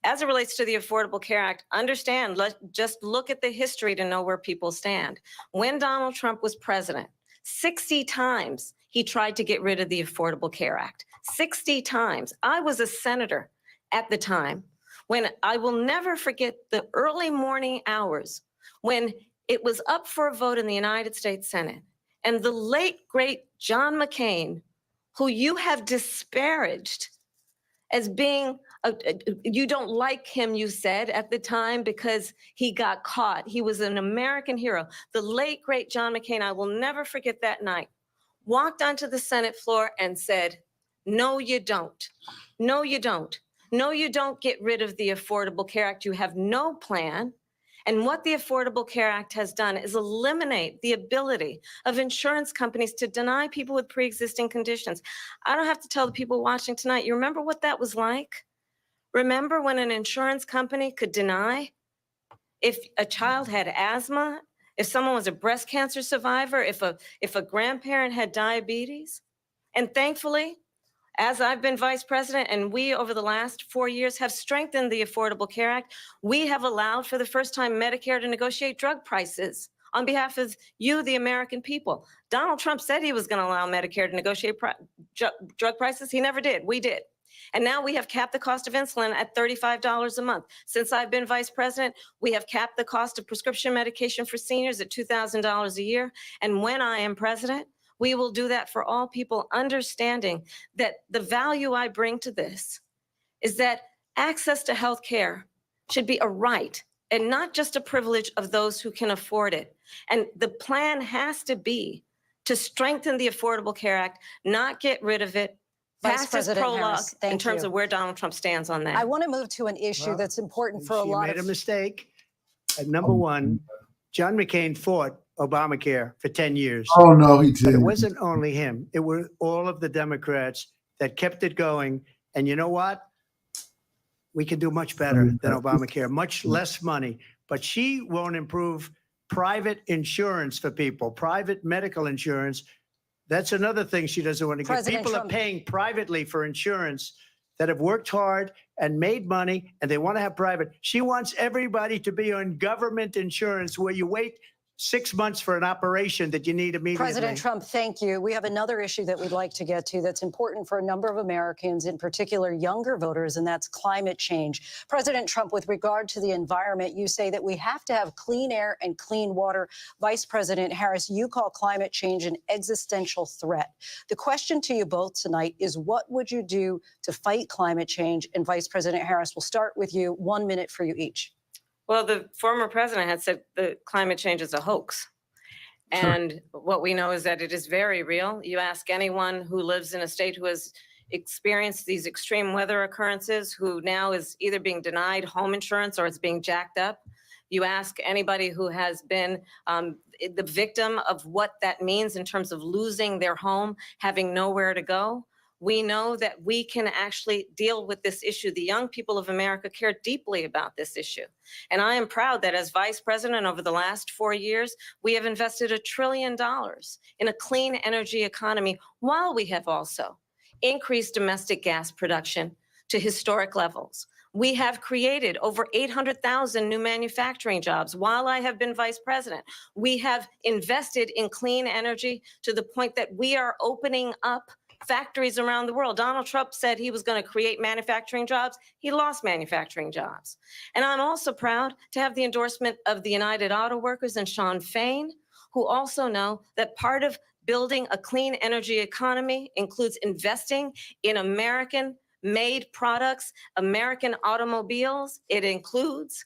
As it relates to the Affordable Care Act, understand, let's just look at the history to know where people stand. When Donald Trump was president, 60 times he tried to get rid of the Affordable Care Act. 60 times. I was a senator at the time when I will never forget the early morning hours when it was up for a vote in the United States Senate. And the late, great John McCain, who you have disparaged as being, you don't like him, you said at the time, because he got caught. He was an American hero. The late, great John McCain, I will never forget that night, walked onto the Senate floor and said, no, you don't. No, you don't. No, you don't get rid of the Affordable Care Act. You have no plan. And what the Affordable Care Act has done is eliminate the ability of insurance companies to deny people with pre-existing conditions. I don't have to tell the people watching tonight, you remember what that was like? Remember when an insurance company could deny if a child had asthma, if someone was a breast cancer survivor, if a grandparent had diabetes? And thankfully, as I've been vice president and we over the last 4 years have strengthened the Affordable Care Act, we have allowed for the first time Medicare to negotiate drug prices on behalf of you, the American people. Donald Trump said he was going to allow Medicare to negotiate drug prices. He never did. We did. And now we have capped the cost of insulin at $35 a month. Since I've been vice president, we have capped the cost of prescription medication for seniors at $2,000 a year. And when I am president, we will do that for all people, understanding that the value I bring to this is that access to health care should be a right and not just a privilege of those who can afford it. And the plan has to be to strengthen the Affordable Care Act, not get rid of it. Vice Fastest President prologue Harris, thank in terms you. of where Donald Trump stands on that. I want to move to an issue that's important for a She lot made of a mistake. Number one, John McCain fought Obamacare for 10 years. Oh, no, he But didn't. it wasn't only him. It were all of the Democrats that kept it going. And you know what? We can do much better than Obamacare, much less money. But she won't improve private insurance for people, private medical insurance. That's another thing she doesn't want to get. President People Trump- are paying privately for insurance that have worked hard and made money, and they want to have private. She wants everybody to be on government insurance where you wait 6 months for an operation that you need immediately. President Trump, thank you. We have another issue that we'd like to get to that's important for a number of Americans, in particular younger voters, and that's climate change. President Trump, with regard to the environment, you say that we have to have clean air and clean water. Vice President Harris, you call climate change an existential threat. The question to you both tonight is, what would you do to fight climate change? And Vice President Harris, we'll start with you. 1 minute for you each. Well, the former president had said that climate change is a hoax. And what we know is that it is very real. You ask anyone who lives in a state who has experienced these extreme weather occurrences, who now is either being denied home insurance or it's being jacked up. You ask anybody who has been the victim of what that means in terms of losing their home, having nowhere to go. We know that we can actually deal with this issue. The young people of America care deeply about this issue. And I am proud that as vice president over the last 4 years, we have invested $1 trillion in a clean energy economy, while we have also increased domestic gas production to historic levels. We have created over 800,000 new manufacturing jobs while I have been vice president. We have invested in clean energy to the point that we are opening up factories around the world. Donald Trump said he was going to create manufacturing jobs. He lost manufacturing jobs. And I'm also proud to have the endorsement of the United Auto Workers and Sean Fain, who also know that part of building a clean energy economy includes investing in American-made products, American automobiles. It includes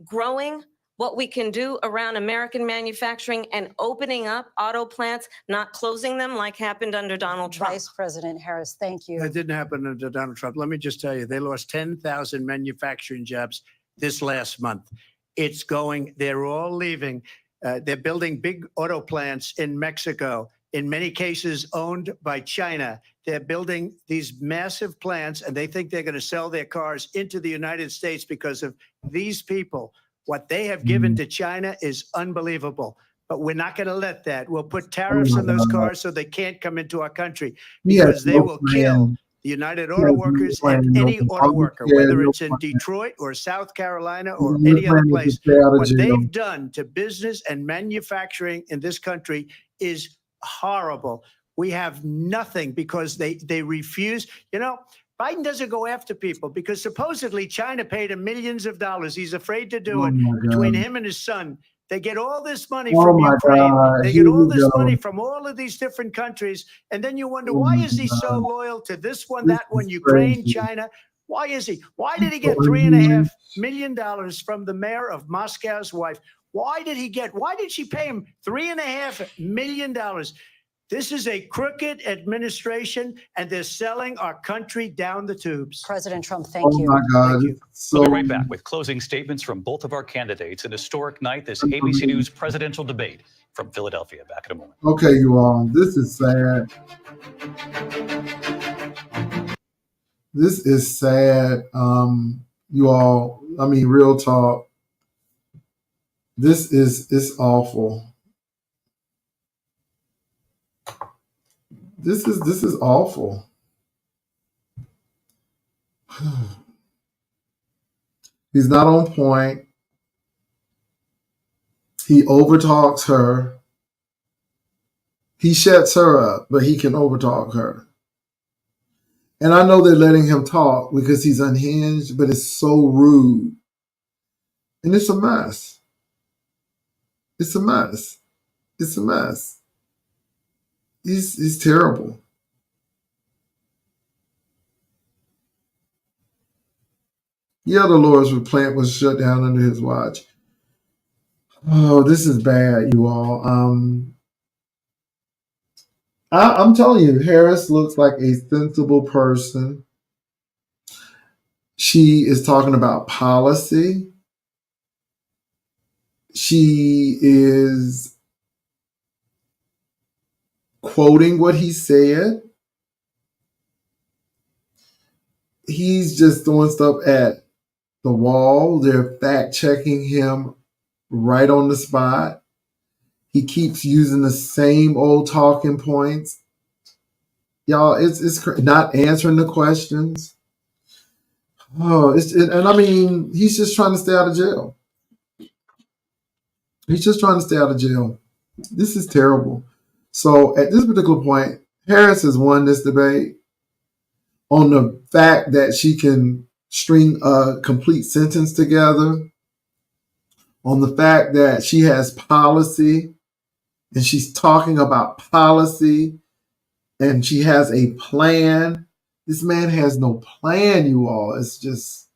growing what we can do around American manufacturing and opening up auto plants, not closing them like happened under Donald Trump. Vice President Harris, thank you. That didn't happen under Donald Trump. Let me just tell you, they lost 10,000 manufacturing jobs this last month. It's going, they're all leaving. They're building big auto plants in Mexico, in many cases owned by China. They're building these massive plants, and they think they're going to sell their cars into the United States because of these people. What they have given to China is unbelievable, but we're not going to let that. We'll put tariffs on those cars so they can't come into our country, because they will kill the United Auto Workers and any auto worker, whether it's in Detroit or South Carolina or any other place. What they've done to business and manufacturing in this country is horrible. We have nothing because they refuse. You know, Biden doesn't go after people because supposedly China paid him millions of dollars. He's afraid to do it between him and his son. They get all this money Oh from my Ukraine. God. They Here get all we this go. money from all of these different countries. And then you wonder, Oh why my is he so God. loyal to this one, This that one, is Ukraine, crazy. China? Why is he? Why did he So get $3.5 unhinged. million from the mayor of Moscow's wife? Why did she pay him $3.5 million? This is a crooked administration, and they're selling our country down the tubes. President Trump, thank Oh you. my God. Thank you. So We'll be right back with closing statements from both of our candidates. An historic night, this ABC News presidential debate from Philadelphia. Back in a moment. okay, you all. This is sad. This is sad. You all. I mean, real talk. It's awful. This is awful. He's not on point. He overtalks her. He shuts her up, but he can overtalk her. And I know they're letting him talk because he's unhinged, but it's so rude. And it's a mess. It's a mess. It's a mess. He's terrible. Yeah, the Lord's plant was shut down under his watch. Oh, this is bad, you all. I'm telling you, Harris looks like a sensible person. She is talking about policy. She is quoting what he said. He's just throwing stuff at the wall. They're fact checking him right on the spot. He keeps using the same old talking points. Y'all, it's not answering the questions. Oh, and I mean, he's just trying to stay out of jail. He's just trying to stay out of jail. This is terrible. So at this particular point, Harris has won this debate on the fact that she can string a complete sentence together, on the fact that she has policy and she's talking about policy and she has a plan. This man has no plan, you all. It's just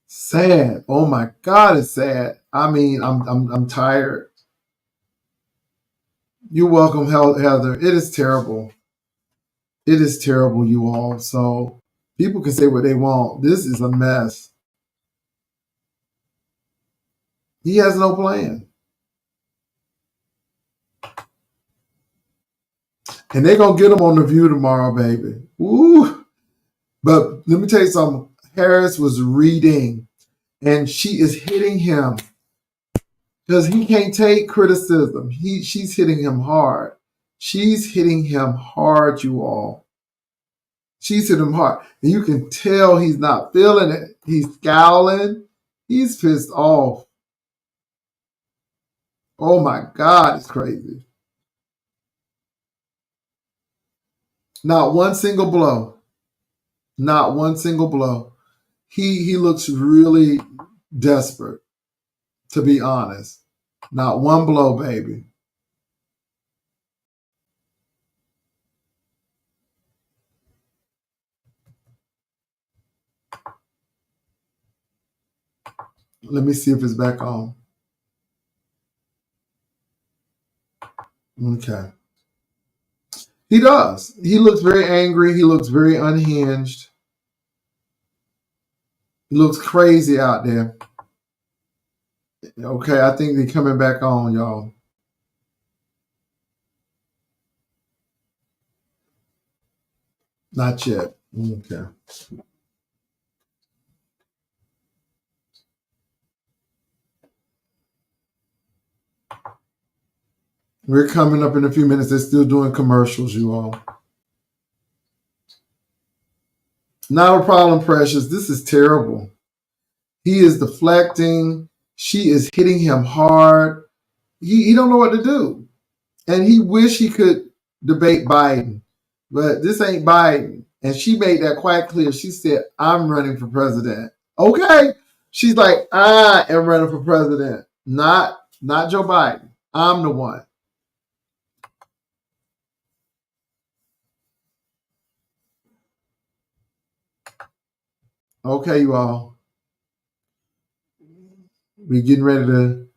sad. Oh my God, it's sad. I mean, I'm tired. You're welcome, Heather. It is terrible. It is terrible, you all. So people can say what they want. This is a mess. He has no plan. And they're going to get him on The View tomorrow, baby. Ooh. But let me tell you something. Harris was reading, and she is hitting him because he can't take criticism. She's hitting him hard. She's hitting him hard, you all. She's hitting him hard. And you can tell he's not feeling it. He's scowling. He's pissed off. Oh my God, it's crazy. Not one single blow. Not one single blow. He looks really desperate, to be honest. Not one blow, baby. Let me see if it's back on. Okay. He does. He looks very angry. He looks very unhinged. He looks crazy out there. Okay, I think they're coming back on, y'all. Not yet. Okay. We're coming up in a few minutes. They're still doing commercials, you all. Not a problem, Precious. This is terrible. He is deflecting. She is hitting him hard. He don't know what to do. And he wish he could debate Biden. But this ain't Biden. And she made that quite clear. She said, I'm running for president. Okay. She's like, I am running for president. Not not Joe Biden. I'm the one. Okay, you all. We're getting ready to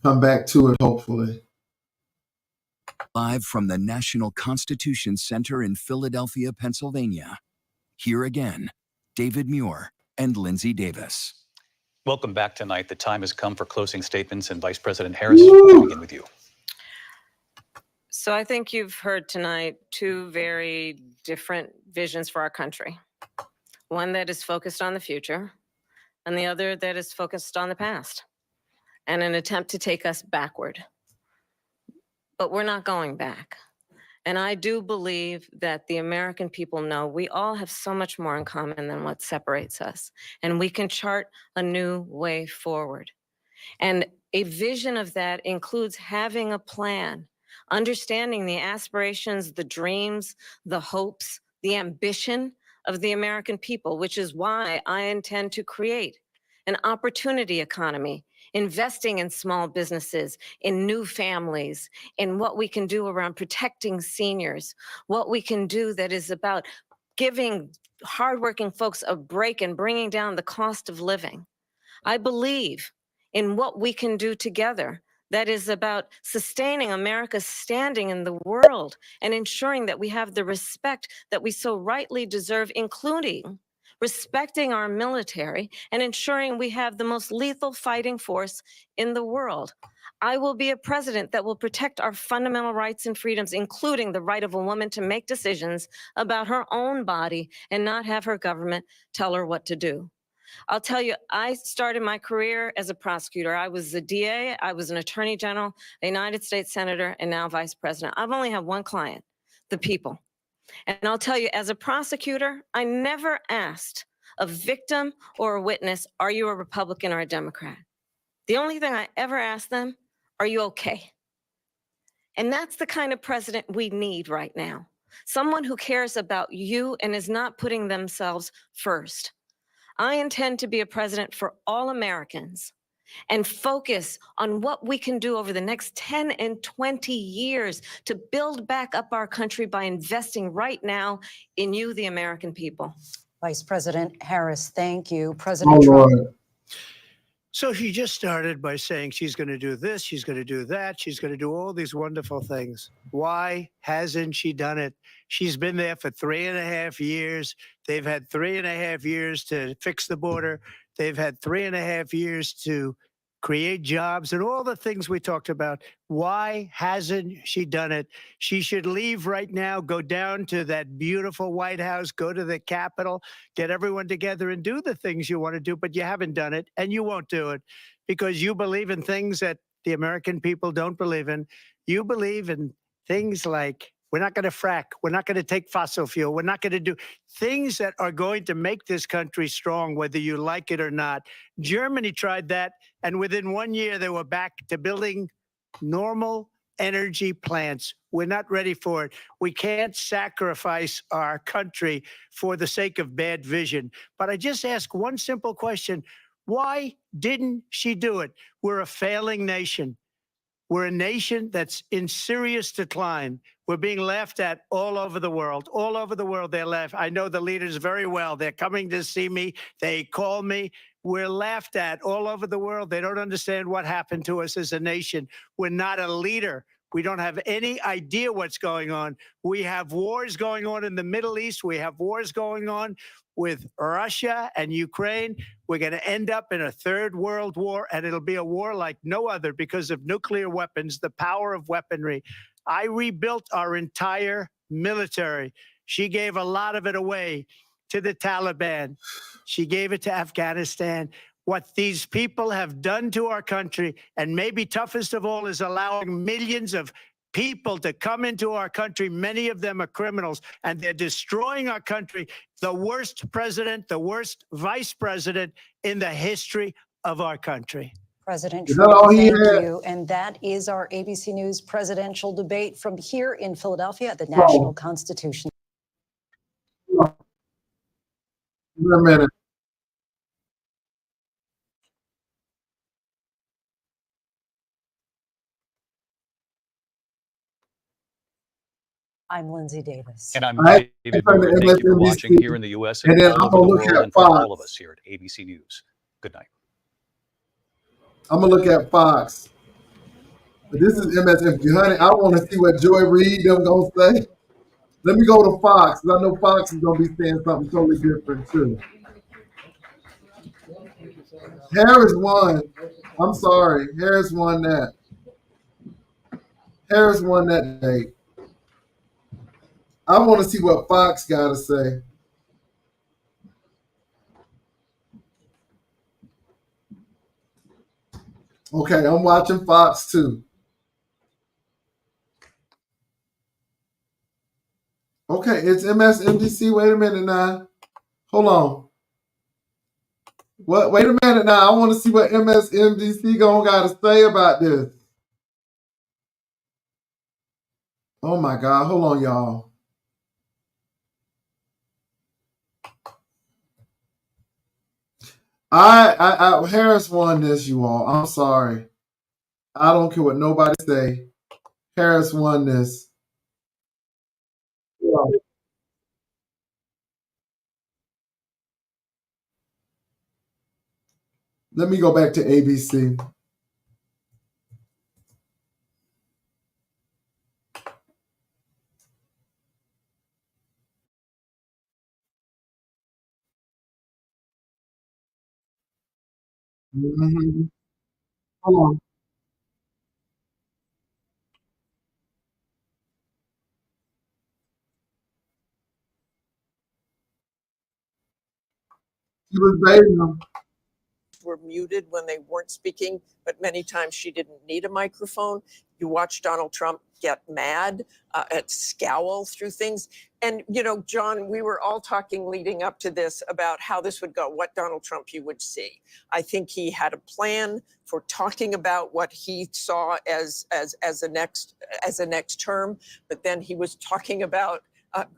come back to it, hopefully. Live from the National Constitution Center in Philadelphia, Pennsylvania. Here again, David Muir and Lindsay Davis. Welcome back tonight. The time has come for closing statements, and Vice President Harris, we'll begin with you. So I think you've heard tonight two very different visions for our country. One that is focused on the future, and the other that is focused on the past, and an attempt to take us backward. But we're not going back. And I do believe that the American people know we all have so much more in common than what separates us. And we can chart a new way forward. And a vision of that includes having a plan, understanding the aspirations, the dreams, the hopes, the ambition of the American people, which is why I intend to create an opportunity economy, investing in small businesses, in new families, in what we can do around protecting seniors, what we can do that is about giving hardworking folks a break and bringing down the cost of living. I believe in what we can do together that is about sustaining America's standing in the world and ensuring that we have the respect that we so rightly deserve, including respecting our military and ensuring we have the most lethal fighting force in the world. I will be a president that will protect our fundamental rights and freedoms, including the right of a woman to make decisions about her own body and not have her government tell her what to do. I'll tell you, I started my career as a prosecutor. I was a DA, I was an attorney general, a United States senator, and now vice president. I've only had one client, the people. And I'll tell you, as a prosecutor, I never asked a victim or a witness, are you a Republican or a Democrat? The only thing I ever asked them, are you okay? And that's the kind of president we need right now. Someone who cares about you and is not putting themselves first. I intend to be a president for all Americans and focus on what we can do over the next 10 and 20 years to build back up our country by investing right now in you, the American people. Vice President Harris, thank you. President Trump. So she just started by saying she's going to do this, she's going to do that, she's going to do all these wonderful things. Why hasn't she done it? She's been there for 3.5 years. They've had 3.5 years to fix the border. They've had 3.5 years to create jobs and all the things we talked about. Why hasn't she done it? She should leave right now, go down to that beautiful White House, go to the Capitol, get everyone together and do the things you want to do, but you haven't done it and you won't do it because you believe in things that the American people don't believe in. You believe in things like we're not going to frack. We're not going to take fossil fuel. We're not going to do things that are going to make this country strong, whether you like it or not. Germany tried that, and within 1 year, they were back to building normal energy plants. We're not ready for it. We can't sacrifice our country for the sake of bad vision. But I just ask one simple question. Why didn't she do it? We're a failing nation. We're a nation that's in serious decline. We're being laughed at all over the world. All over the world, they're laughed. I know the leaders very well. They're coming to see me. They call me. We're laughed at all over the world. They don't understand what happened to us as a nation. We're not a leader. We don't have any idea what's going on. We have wars going on in the Middle East. We have wars going on with Russia and Ukraine. We're going to end up in a third world war, and it'll be a war like no other because of nuclear weapons, the power of weaponry. I rebuilt our entire military. She gave a lot of it away to the Taliban. She gave it to Afghanistan. What these people have done to our country, and maybe toughest of all, is allowing millions of people to come into our country. Many of them are criminals, and they're destroying our country. The worst president, the worst vice president in the history of our country. President Trump, thank you. And that is our ABC News presidential debate from here in Philadelphia at the National Constitution. Wait a minute. I'm Lindsay Davis. And I'm I David turn to Muir. Thank you for watching MSNBC, here in the U.S. and and then all I'm over gonna the look world, at and from all Fox. of us here at ABC News. Good night. I'm gonna look at Fox. This is MSNBC, honey. I want to see what Joy Reid them gonna say. Let me go to Fox, because I know Fox is gonna be saying something totally different too. Harris won. I'm sorry, Harris won that. Harris won that debate. I want to see what Fox got to say. Okay, I'm watching Fox too. Okay, it's MSNBC. Wait a minute now. Hold on. What? Wait a minute now. I want to see what MSNBC got to say about this. Oh my God. Hold on, y'all. Harris won this, you all. I'm sorry. I don't care what nobody say. Harris won this. Yeah. Let me go back to ABC. Mm-hmm. Hold on. She was baiting him. Were muted when they weren't speaking, but many times she didn't need a microphone. You watch Donald Trump get mad and scowl through things. And, you know, John, we were all talking leading up to this about how this would go, what Donald Trump you would see. I think he had a plan for talking about what he saw as a next term, but then he was talking about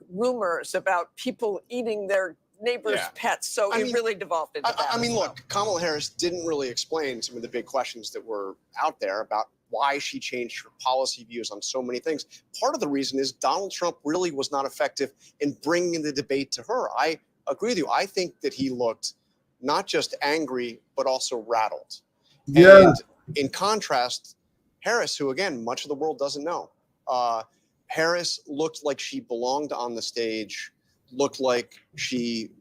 rumors about people eating their neighbors' pets. So it really devolved into that. I mean, look, Kamala Harris didn't really explain some of the big questions that were out there about why she changed her policy views on so many things. Part of the reason is Donald Trump really was not effective in bringing the debate to her. I agree with you. I think that he looked not just angry, but also rattled. Yeah. And in contrast, Harris, who again, much of the world doesn't know, Harris looked like she belonged on the stage, looked like she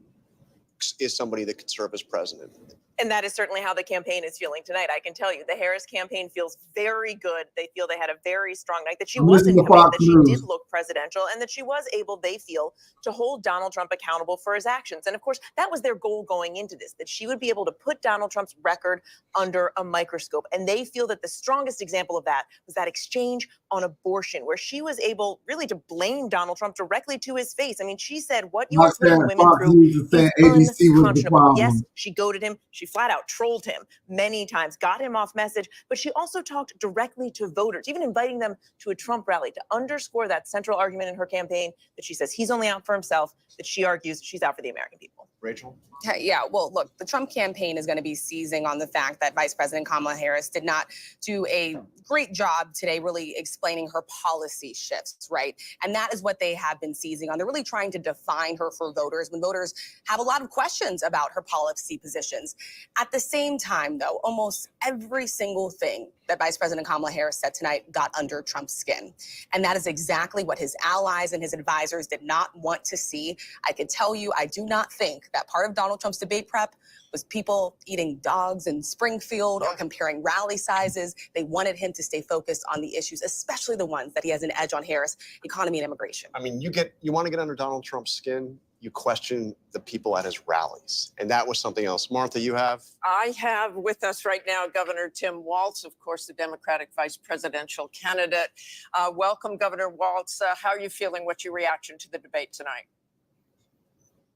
is somebody that could serve as president. And that is certainly how the campaign is feeling tonight. I can tell you, the Harris campaign feels very good. They feel they had a very strong night, that she was in command, that she did look presidential, and that she was able, they feel, to hold Donald Trump accountable for his actions. And of course, that was their goal going into this, that she would be able to put Donald Trump's record under a microscope. And they feel that the strongest example of that was that exchange on abortion, where she was able really to blame Donald Trump directly to his face. I mean, she said, what you are putting women through is unconscionable. Yes, she goaded him. She flat out trolled him many times, got him off message, but she also talked directly to voters, even inviting them to a Trump rally to underscore that central argument in her campaign that she says he's only out for himself, that she argues she's out for the American people. Rachel? Yeah, well, look, the Trump campaign is going to be seizing on the fact that Vice President Kamala Harris did not do a great job today really explaining her policy shifts, right? And that is what they have been seizing on. They're really trying to define her for voters when voters have a lot of questions about her policy positions. At the same time, though, almost every single thing that Vice President Kamala Harris said tonight got under Trump's skin. And that is exactly what his allies and his advisors did not want to see. I can tell you, I do not think that part of Donald Trump's debate prep was people eating dogs in Springfield or comparing rally sizes. They wanted him to stay focused on the issues, especially the ones that he has an edge on: Harris, economy and immigration. I mean, you want to get under Donald Trump's skin, you question the people at his rallies. And that was something else. Martha, you have? I have with us right now Governor Tim Walz, of course, the Democratic vice presidential candidate. Welcome, Governor Walz. How are you feeling? What's your reaction to the debate tonight?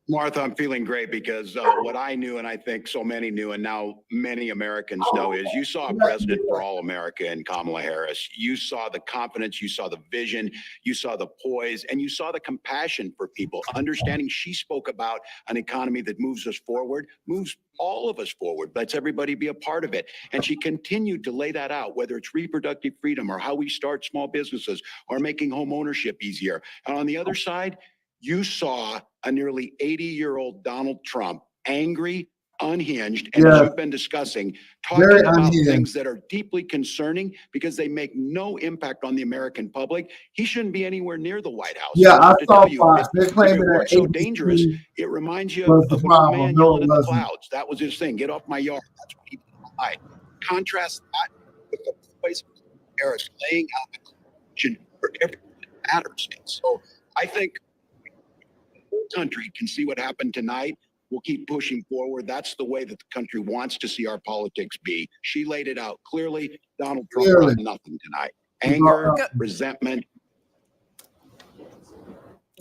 Martha, I'm feeling great because what I knew, and I think so many knew, and now many Americans know, is you saw a president for all America in Kamala Harris. You saw the confidence, you saw the vision, you saw the poise, and you saw the compassion for people, understanding she spoke about an economy that moves us forward, moves all of us forward, lets everybody be a part of it. And she continued to lay that out, whether it's reproductive freedom or how we start small businesses or making home ownership easier. And on the other side, you saw a nearly 80-year-old Donald Trump, angry, unhinged, and as you've been discussing, talking about things that are deeply concerning because they make no impact on the American public. He shouldn't be anywhere near the White House. Yeah, I saw You, Fox. They're if claiming it weren't that so dangerous, it reminds you was of the an old problem. man No, yelling it at the wasn't. clouds. That was his thing. Get off my yard. That's what he did all night. Contrast that with the voice of Harris laying out the question for everything that matters. And so I think country can see what happened tonight. We'll keep pushing forward. That's the way that the country wants to see our politics be. She laid it out clearly. Donald Trump brought nothing tonight. Anger, resentment.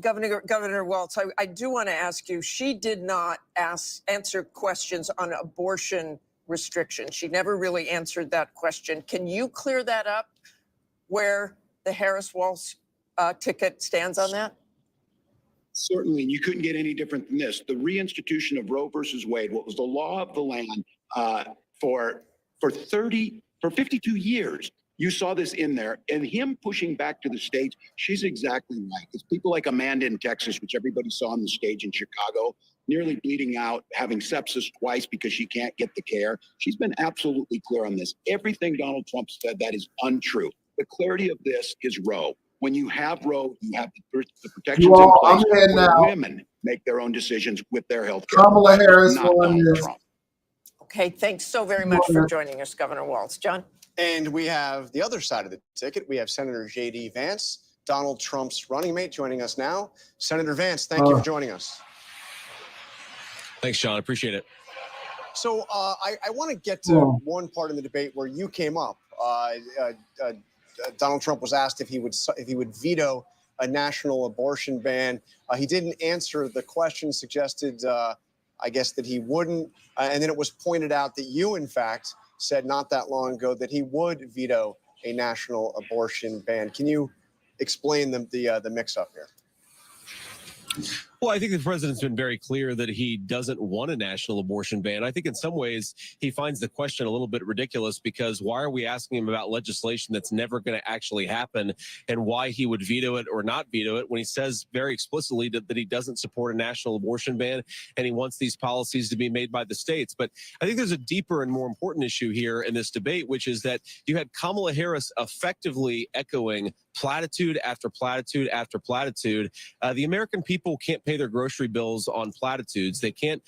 Governor Walz, I do want to ask you, she did not answer questions on abortion restriction. She never really answered that question. Can you clear that up where the Harris-Walz ticket stands on that? Certainly, and you couldn't get any different than this. The reinstitution of Roe versus Wade, what was the law of the land for 52 years. You saw this in there, and him pushing back to the states. She's exactly right. It's people like Amanda in Texas, which everybody saw on the stage in Chicago, nearly bleeding out, having sepsis twice because she can't get the care. She's been absolutely clear on this. Everything Donald Trump said, that is untrue. The clarity of this is Roe. When you have Roe, you have the protections in place where women make their own decisions with their health care. Kamala Harris not Donald Trump. Okay, thanks so very much for joining us, Governor Walz. John? And we have the other side of the ticket. We have Senator J.D. Vance, Donald Trump's running mate, joining us now. Senator Vance, thank you for joining us. Thanks, Sean. Appreciate it. So I want to get to one part in the debate where you came up. Donald Trump was asked if he would veto a national abortion ban. He didn't answer the question, suggested, I guess, that he wouldn't. And then it was pointed out that you, in fact, said not that long ago that he would veto a national abortion ban. Can you explain the mix-up here? Well, I think the president's been very clear that he doesn't want a national abortion ban. I think in some ways he finds the question a little bit ridiculous because why are we asking him about legislation that's never going to actually happen and why he would veto it or not veto it when he says very explicitly that he doesn't support a national abortion ban and he wants these policies to be made by the states. But I think there's a deeper and more important issue here in this debate, which is that you had Kamala Harris effectively echoing platitude after platitude after platitude. The American people can't pay their grocery bills on platitudes. They can't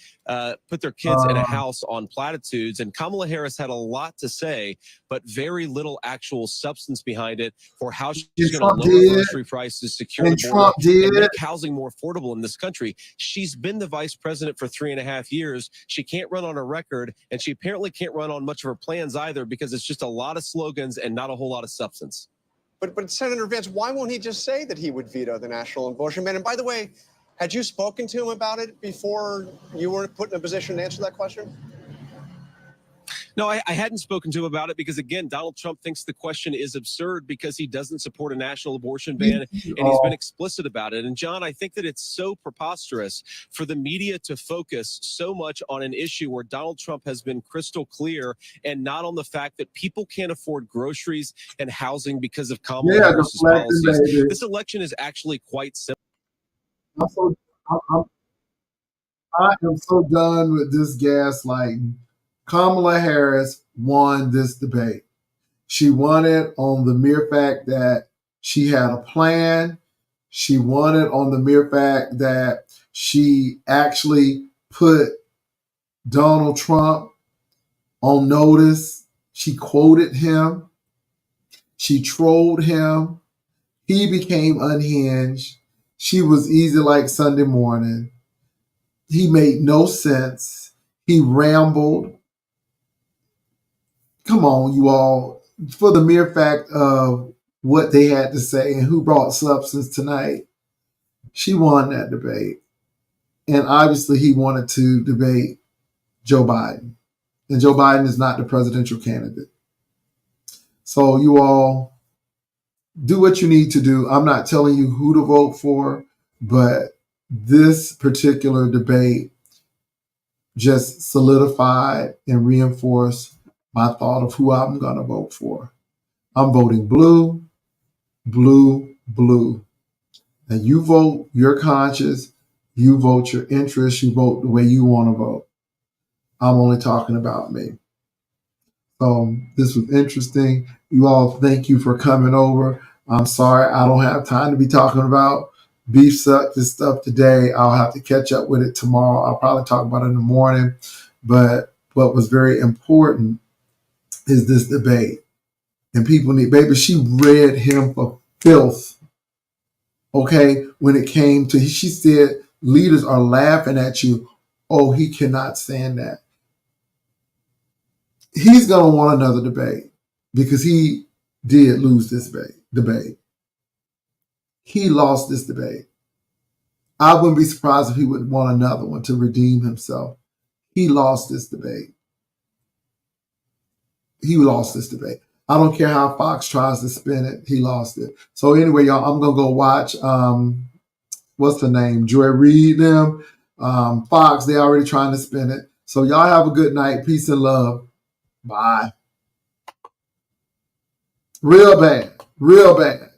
put their kids in a house on platitudes. And Kamala Harris had a lot to say, but very little actual substance behind it for how she's going to lower grocery prices, secure the border, and make housing more affordable in this country. She's been the vice president for 3.5 years. She can't run on a record, and she apparently can't run on much of her plans either because it's just a lot of slogans and not a whole lot of substance. But Senator Vance, why won't he just say that he would veto the national abortion ban? And by the way, had you spoken to him about it before you were put in a position to answer that question? No, I hadn't spoken to him about it because, again, Donald Trump thinks the question is absurd because he doesn't support a national abortion ban, and he's been explicit about it. And, John, I think that it's so preposterous for the media to focus so much on an issue where Donald Trump has been crystal clear and not on the fact that people can't afford groceries and housing because of Kamala Harris's policies. This election is actually quite simple. I am so done with this gaslighting. Kamala Harris won this debate. She won it on the mere fact that she had a plan. She won it on the mere fact that she actually put Donald Trump on notice. She quoted him. She trolled him. He became unhinged. She was easy like Sunday morning. He made no sense. He rambled. Come on, you all. For the mere fact of what they had to say and who brought substance tonight, she won that debate. And obviously he wanted to debate Joe Biden. And Joe Biden is not the presidential candidate. So you all do what you need to do. I'm not telling you who to vote for, but this particular debate just solidified and reinforced my thought of who I'm going to vote for. I'm voting blue, blue, blue. And you vote your conscience, you vote your interests, you vote the way you want to vote. I'm only talking about me. So this was interesting. You all, thank you for coming over. I'm sorry I don't have time to be talking about beef suck this stuff today. I'll have to catch up with it tomorrow. I'll probably talk about it in the morning. But what was very important is this debate. And people need, baby, she read him for filth. Okay, when it came to, she said, leaders are laughing at you. Oh, he cannot stand that. He's going to want another debate because he did lose this debate. He lost this debate. I wouldn't be surprised if he would want another one to redeem himself. He lost this debate. He lost this debate. I don't care how Fox tries to spin it. He lost it. So anyway, y'all, I'm going to go watch, what's the name? Joy Reid them. Fox, they already trying to spin it. So y'all have a good night. Peace and love. Bye. Real bad. Real bad.